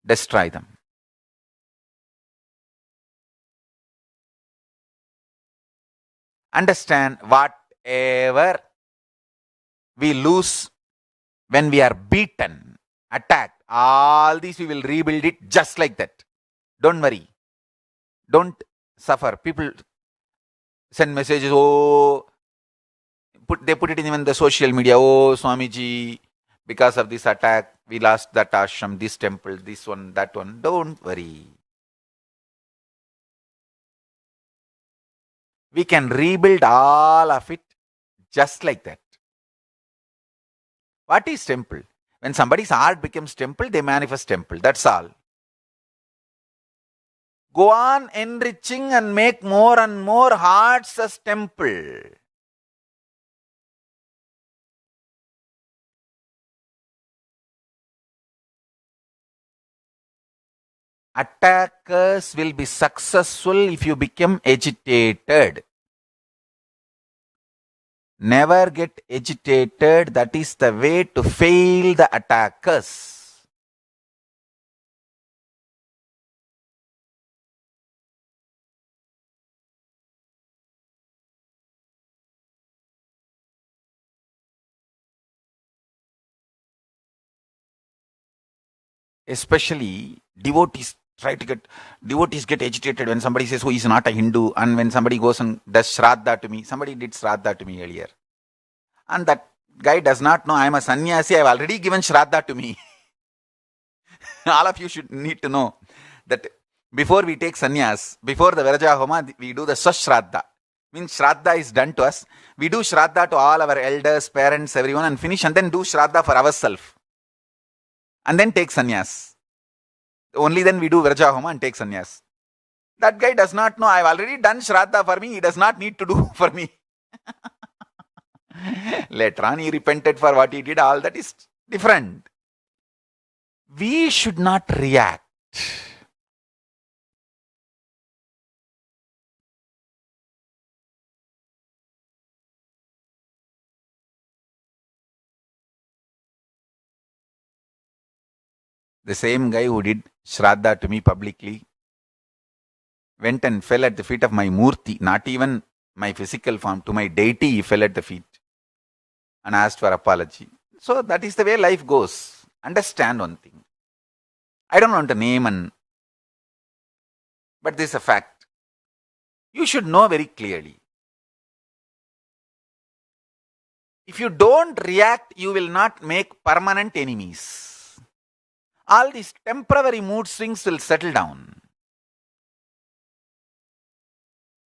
destroy them. Understand, whatever we lose when we are beaten, attacked, all these we will rebuild it just like that. Don't worry. Don't suffer. People send messages, they put it in even the social media, Swamiji, because of this attack, we lost that ashram, this temple, this one, that one. Don't worry. We can rebuild all of it just like that. What is temple? When somebody's heart becomes temple, they manifest temple. That's all. Go on enriching and make more and more hearts as temple. Attackers will be successful if you become agitated. Never get agitated. That is the way to fail the attackers. Especially devotees get agitated when somebody says, he's not a Hindu, and when somebody goes and does Shraddha to me. Somebody did Shraddha to me earlier. And that guy does not know I am a sannyasi. I have already given Shraddha to me. All of you should need to know that before we take sannyas, before the Viraja Homa, we do the Swashraddha. Means Shraddha is done to us. We do Shraddha to all our elders, parents, everyone, and finish, and then do Shraddha for ourselves. And then take sannyas. Only then we do Viraja Homa and take sannyas. That guy does not know I have already done Shraddha for me. He does not need to do for me. Later on, he repented for what he did. All that is different. We should not react. The same guy who did Shraddha to me publicly went and fell at the feet of my Murti, not even my physical form, to my deity he fell at the feet and asked for apology. So that is the way life goes. Understand one thing. I don't want to name but this is a fact. You should know very clearly. If you don't react, you will not make permanent enemies. All these temporary mood swings will settle down.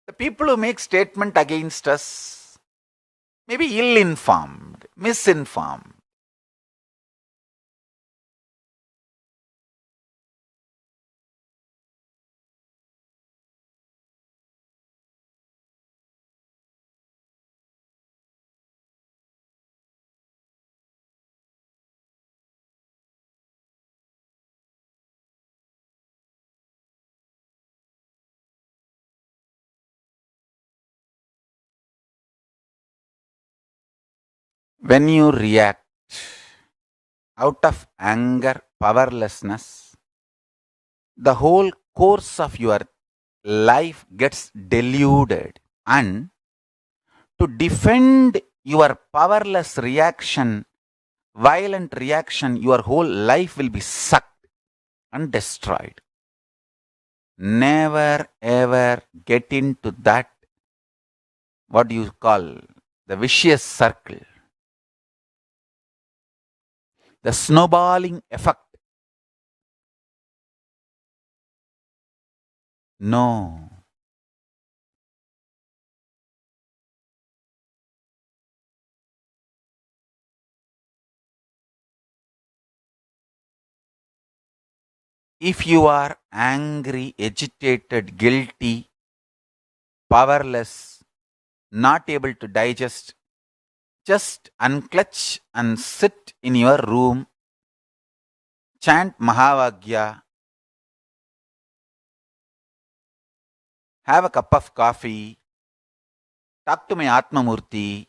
The people who make statement against us may be ill-informed, misinformed. When you react out of anger, powerlessness, the whole course of your life gets diluted. And to defend your powerless reaction, violent reaction, your whole life will be sucked and destroyed. Never ever get into that, what you call, the vicious circle, the snowballing effect. No. If you are angry, agitated, guilty, powerless, not able to digest, just unclutch and sit in your room, chant Mahavagya, have a cup of coffee, talk to my Atmamurti,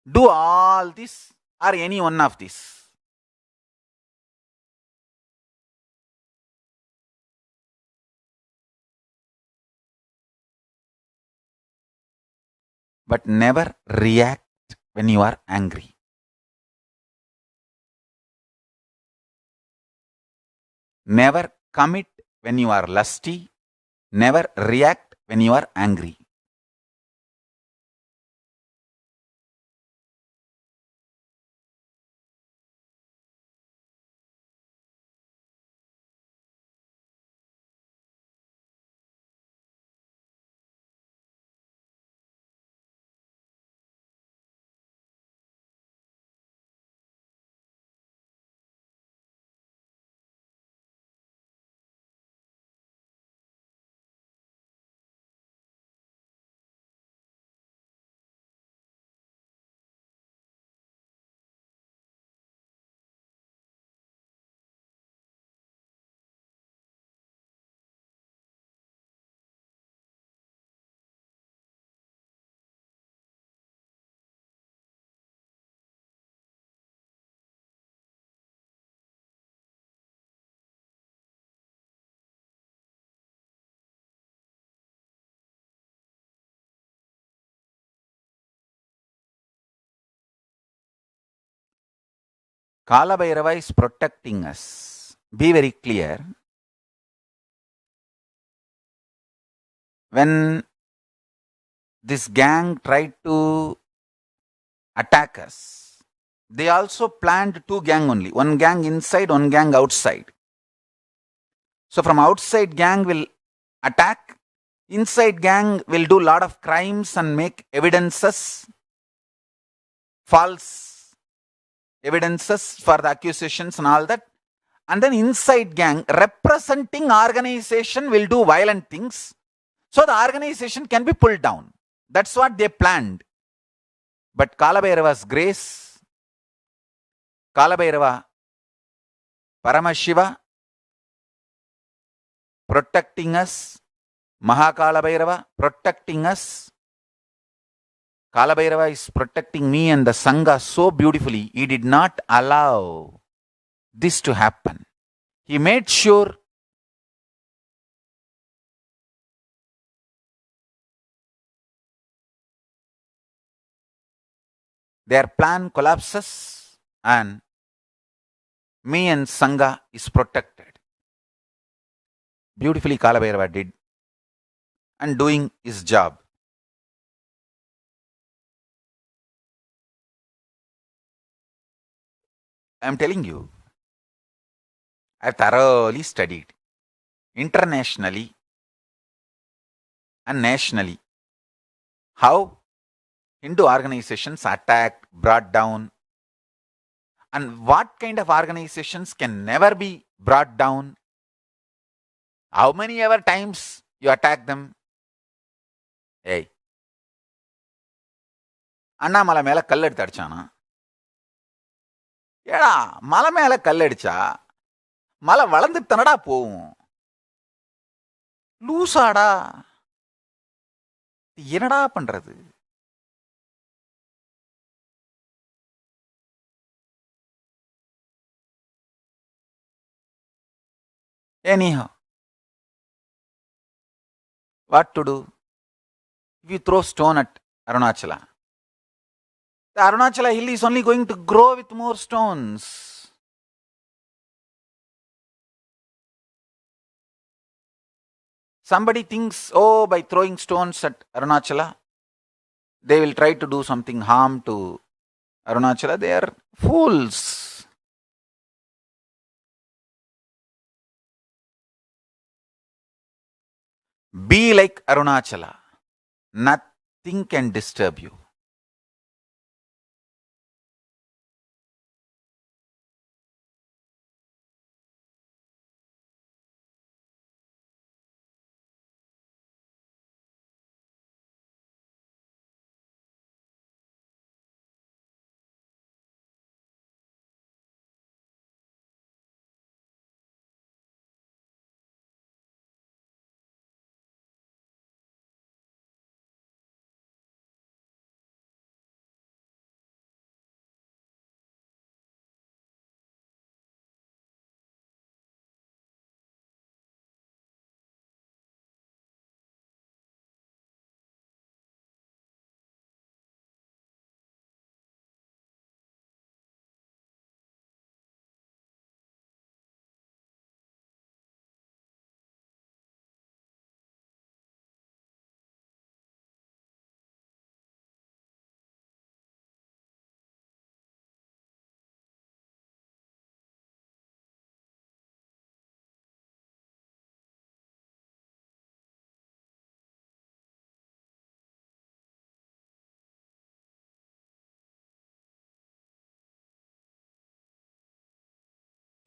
do all this or any one of this. But never react when you are angry. Never commit when you are lusty. Never react when you are angry. Kala Bhairava is protecting us. Be very clear. When this gang tried to attack us, they also planned two gang only. One gang inside, one gang outside. So from outside gang will attack. Inside gang will do lot of crimes and make evidences, false evidences for the accusations and all that. And then inside gang representing organization will do violent things. So the organization can be pulled down. That's what they planned. But Kala Bhairava's grace, Kala Bhairava, Paramashiva, protecting us, Mahakala Bhairava protecting us. Kala Bhairava is protecting me and the Sangha so beautifully. He did not allow this to happen. He made sure their plan collapses and me and Sangha is protected. Beautifully Kala Bhairava did and doing his job. I am telling you, I have thoroughly studied internationally and nationally how Hindu organizations attacked, brought down, and what kind of organizations can never be brought down. How many ever times you attack them? Hey, Annamalai மேல கல் எடுத்து அடிச்சானா? ஏடா மலை மேல கல் அடிச்சா மலை வளர்ந்துட்டு தானடா போகும். லூசாடா, என்னடா பண்றது? Anyhow, what to do? If you throw stone at Arunachala, the Arunachala hill is only going to grow with more stones. Somebody thinks, oh, by throwing stones at Arunachala, they will try to do something harm to Arunachala. They are fools. Be like Arunachala. Nothing can disturb you.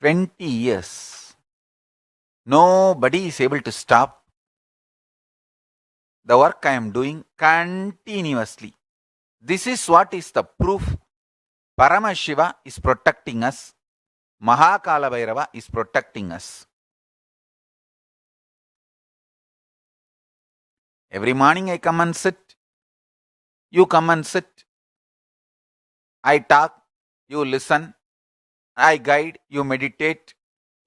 "20 years. Nobody is able to stop the work I am doing continuously. This is what is the proof. Paramashiva is protecting us. Mahakala Bhairava is protecting us. Every morning I come and sit. You come and sit. I talk. You listen. I guide. You meditate.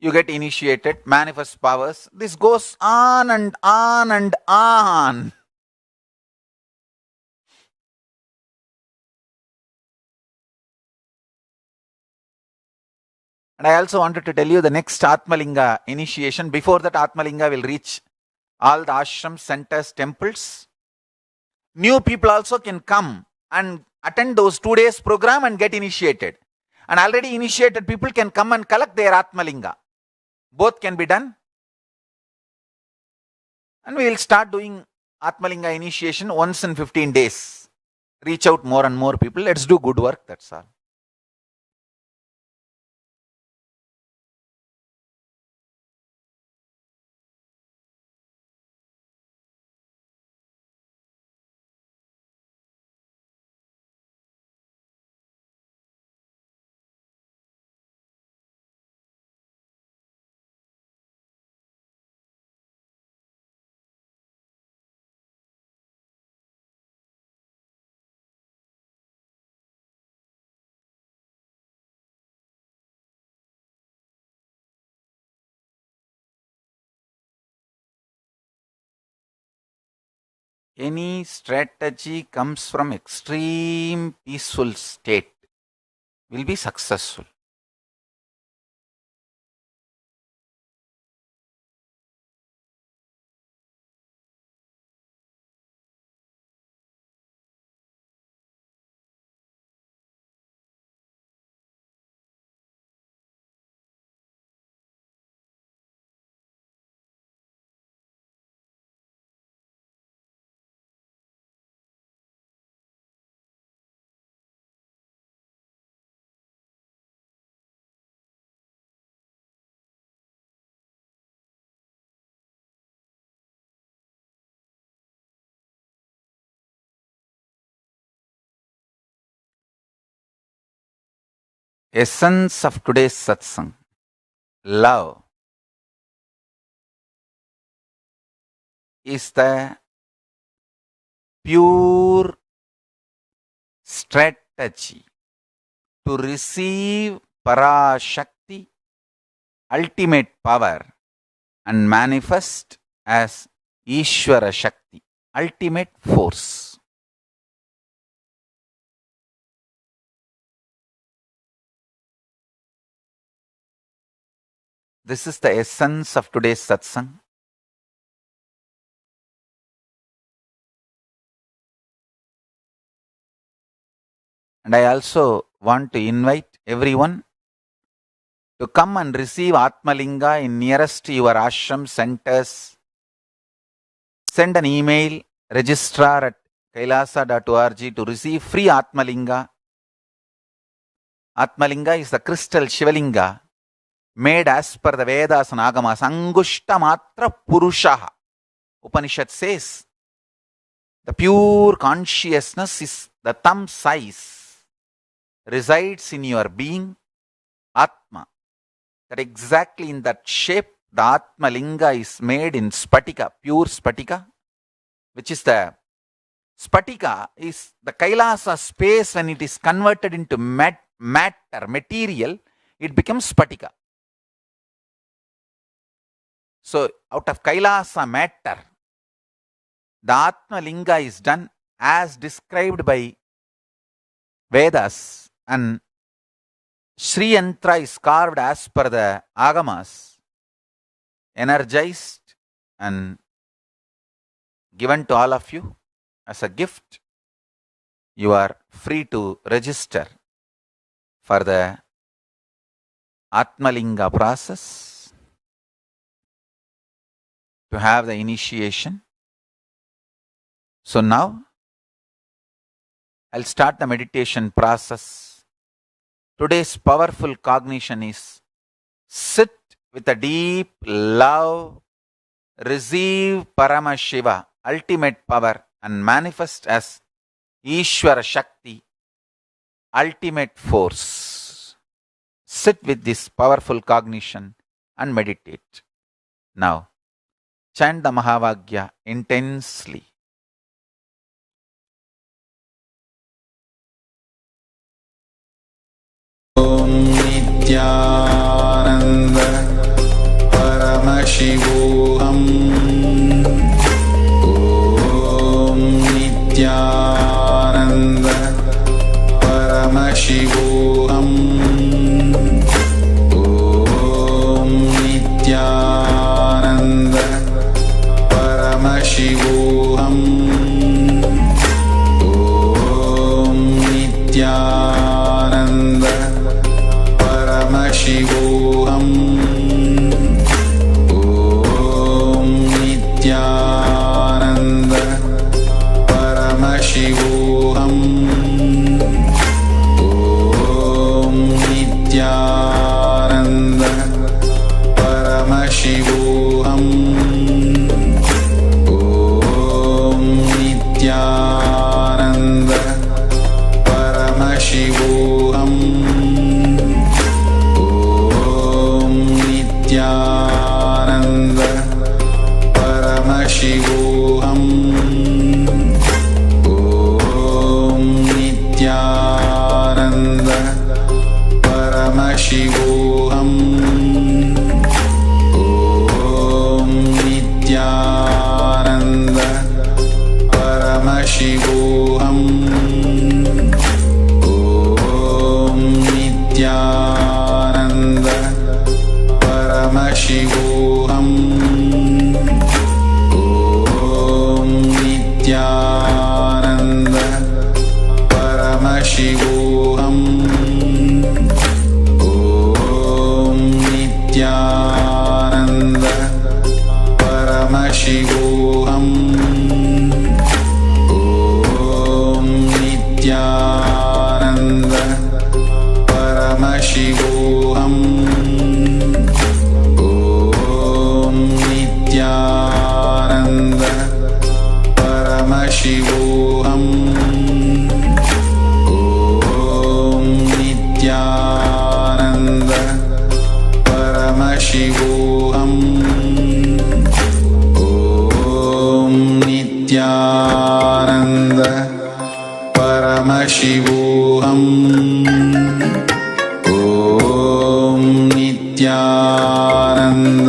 You get initiated. Manifest powers. This goes on and on and on. And I also wanted to tell you the next Atmalinga initiation. Before that, Atmalinga will reach all the ashrams, centers, temples. New people also can come and attend those 2 days program and get initiated. And already initiated people can come and collect their Atmalinga. Both can be done. And we will start doing Atmalinga initiation once in 15 days. Reach out more and more people. Let's do good work. That's all. Any strategy comes from extreme peaceful state will be successful. Essence of today's satsang. Love is the pure strategy to receive Parashakti, ultimate power, and manifest as Ishvara Shakti, ultimate force. This is the essence of today's satsang. And I also want to invite everyone to come and receive Atmalinga in nearest to your ashram centers. Send an email, registrar at kailasa.org to receive free Atmalinga. Atmalinga is the crystal Shivalinga made as per the Vedas and Agamas. Angushta matra purushaha. Upanishad says the pure consciousness is the thumb size, resides in your being, Atma. That exactly in that shape, the Atma Linga is made in Spatika, pure Spatika, which is the Spatika is the Kailasa space. When it is converted into matter, material, it becomes Spatika. So, out of Kailasa matter, the Atma Linga is done as described by Vedas, and Sri Yantra is carved as per the Agamas, energized and given to all of you as a gift. You are free to register for the Atmalinga process, to have the initiation. So now I'll start the meditation process. Today's powerful cognition is sit with a deep love, receive Parama Shiva, ultimate power, and manifest as Ishvara Shakti, ultimate force. Sit with this powerful cognition and meditate. Now, chant the Mahavagya intensely. Nityanand परमशिवोऽहम् ॐ नित्यानंद परमशिवोऽहम् ॐ नित्यानंद परमशिवोऽहम् ॐ नित्यानंद शिवोऽहम् ॐ नित्यानंद परमशिवोऽहम् ॐ नित्यानंद परमशिवोऽहम् ॐ नित्यानंद परमशिवोऽहम् नित्यानंद परमशिवोऽहम् ॐ नित्यानंद परमशिवोऽहम् ॐ नित्यानंद परमशिवोऽहम् ॐ नित्यानंद परमशिवोऽहम् ॐ नित्यानंद परमशिवोऽहम् ॐ नित्यानंद परमशिवोऽहम् ॐ नित्यानंद परमशिवोऽहम् नित्यानंद परमशिवोऽहम् ॐ नित्यानंद परमशिवोऽहम् ॐ नित्यानंद परमशिवोऽहम् ॐ नित्यानंद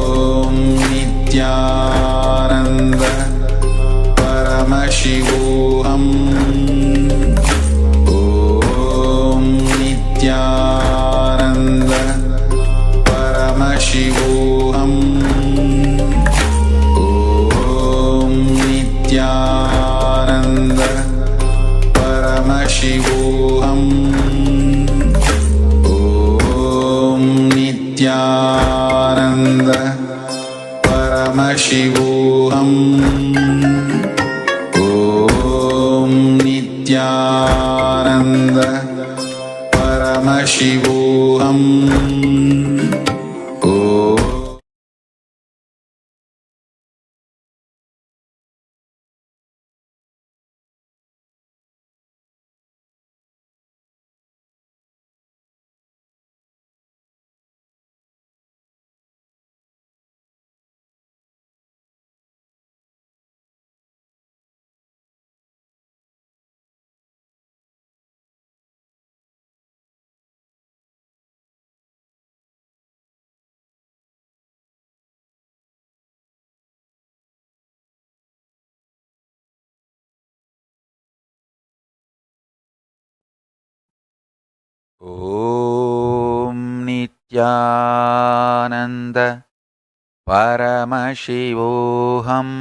नित्यानन्द परमशिवोऽहम् ॐ नित्यानन्द परमशिवोऽहम् ॐ ॐ नित्यानन्द परमशिवोऽहम्.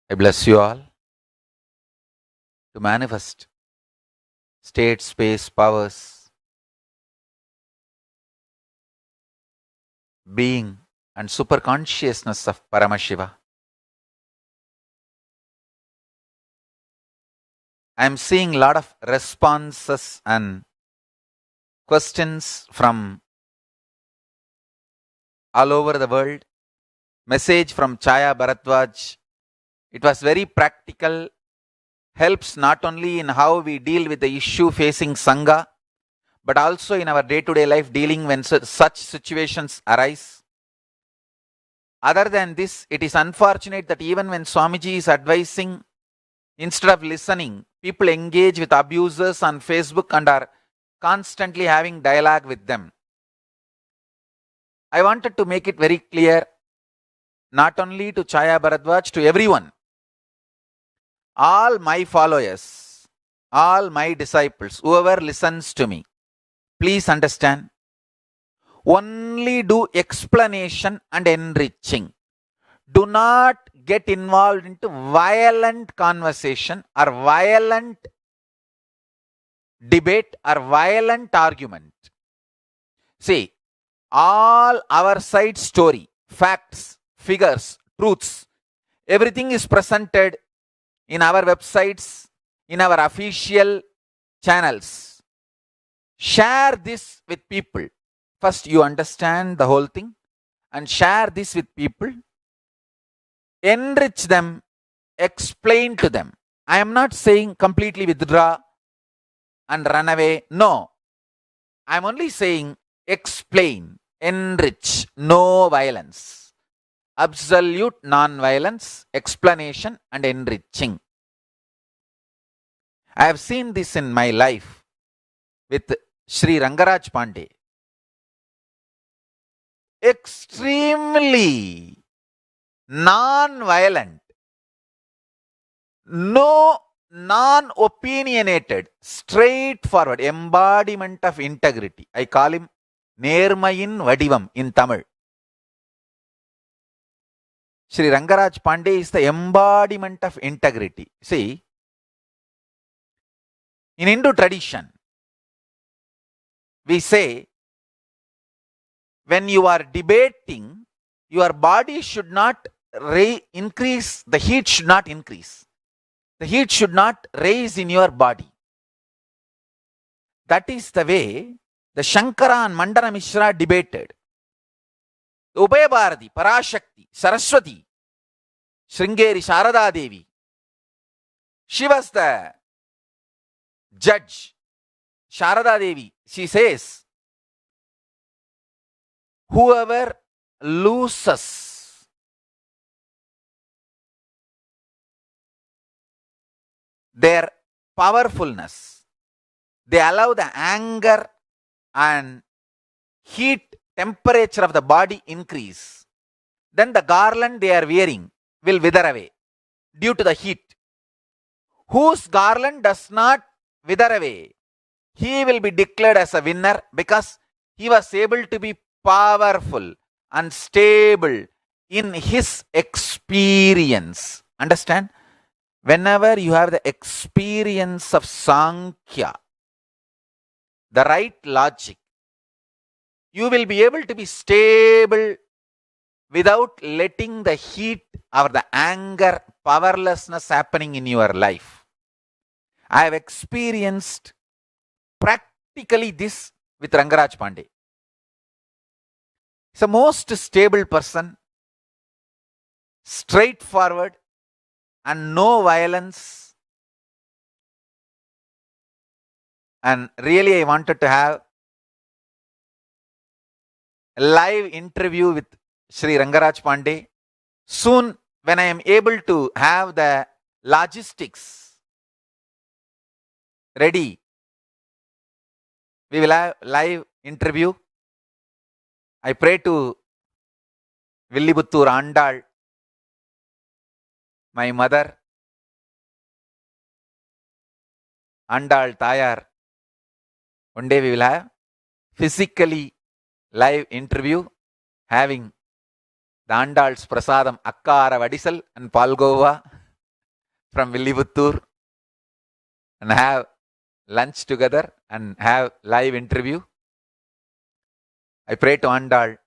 I bless you all to manifest state, space, powers, being and super consciousness of Paramashiva. I am seeing a lot of responses and questions from all over the world. Message from Chaya Bharadwaj. It was very practical, helps not only in how we deal with the issue facing Sangha, but also in our day-to-day life dealing when such situations arise. Other than this, it is unfortunate that even when Swamiji is advising, instead of listening, people engage with abusers on Facebook and are constantly having dialogue with them. I wanted to make it very clear, not only to Chaya Bharadwaj, to everyone. All my followers, all my disciples, whoever listens to me, please understand, only do explanation and enriching. Do not get involved into violent conversation or violent debate or violent argument. See, all our side story, facts, figures, truths, everything is presented in our websites, in our official channels. Share this with people. First, you understand the whole thing and share this with people. Enrich them, explain to them. I am not saying completely withdraw and run away. No. I am only saying explain, enrich, no violence. Absolute non-violence, explanation and enriching. I have seen this in my life with Sri Rangaraj Pandey. Extremely non-violent, no non-opinionated, straightforward, embodiment of integrity. I call him Nermayin Vadivam in Tamil. Sri Rangaraj Pandey is the embodiment of integrity. See, in Hindu tradition, we say, when you are debating, your body should not increase, the heat should not increase. The heat should not raise in your body. That is the way the Shankara and Mandana Mishra debated. Ubaya Bharati, Parashakti, Saraswati, Sringeri Sharada Devi. She was the judge. Sharada Devi, she says, whoever loses their powerfulness, they allow the anger and heat temperature of the body increase, then the garland they are wearing will wither away due to the heat. Whose garland does not wither away, he will be declared as a winner because he was able to be powerful and stable in his experience. Understand? Whenever you have the experience of Sankhya, the right logic, you will be able to be stable without letting the heat or the anger, powerlessness happening in your life. I have experienced practically this with Rangaraj Pandey. He's a most stable person, straightforward, and no violence. And really, I wanted to have a live interview with Sri Rangaraj Pandey. Soon, when I am able to have the logistics ready, we will have live interview. I pray to Villibuttur Andal, my mother, Andal Tayar. One day we will have physically live interview having the Andal's Prasadam Akkara Vadisal and Palgova from Villibuttur, and have lunch together and have live interview. I pray to Andal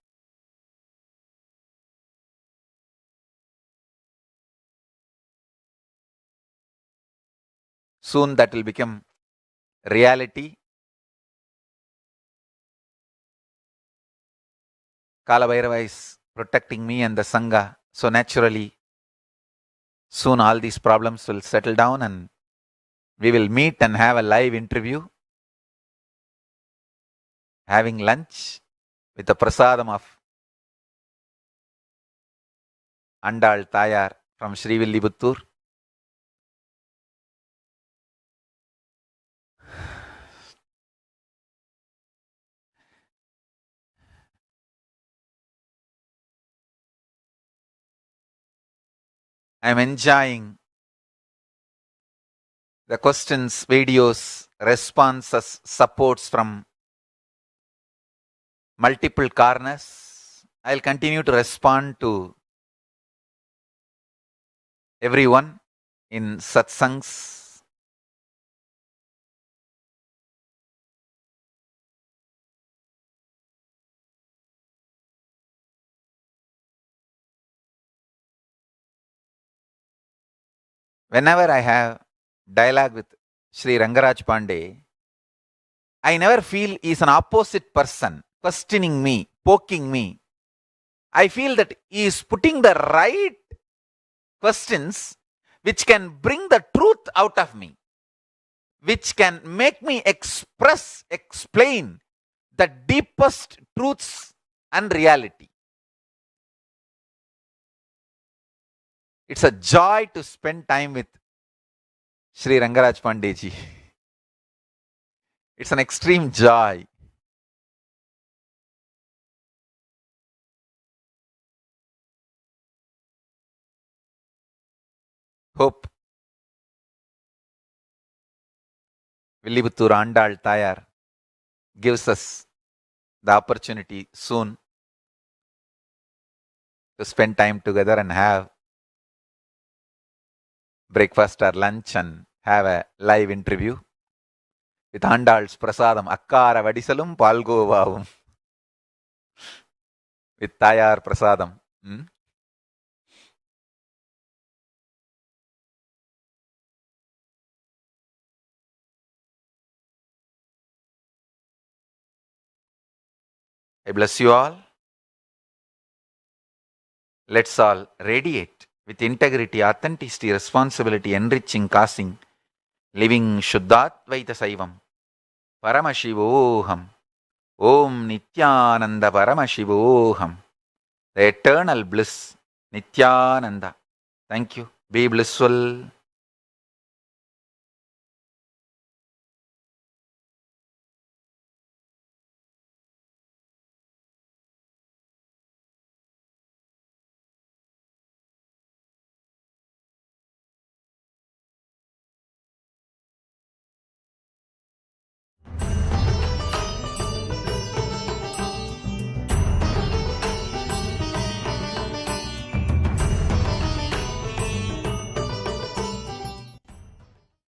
soon that will become reality. Kalabhairava is protecting me and the Sangha, so naturally soon all these problems will settle down and we will meet and have a live interview, having lunch with the prasadam of Andal Tayar from Sri Villibuttur. I am enjoying the questions, videos, responses, supports from multiple corners. I'll continue to respond to everyone in satsangs. Whenever I have dialogue with Sri Rangaraj Pandey, I never feel he's an opposite person, questioning me, poking me. I feel that he is putting the right questions which can bring the truth out of me, which can make me explain the deepest truths and reality. It's a joy to spend time with Sri Rangaraj Pandey ji. It's an extreme joy. Hope Villibuttur Andal Tayar gives us the opportunity soon to spend time together and have breakfast or lunch and have a live interview with Andal's Prasadam Akkara Vadisalum Palgovavum with Tayar Prasadam. I bless you all. Let's all radiate with integrity, authenticity, responsibility, enriching, causing, living Shuddhatvaita Saivam. Paramashivoham. Om Nityananda Paramashivoham. The eternal bliss, Nityananda. Thank you. Be blissful.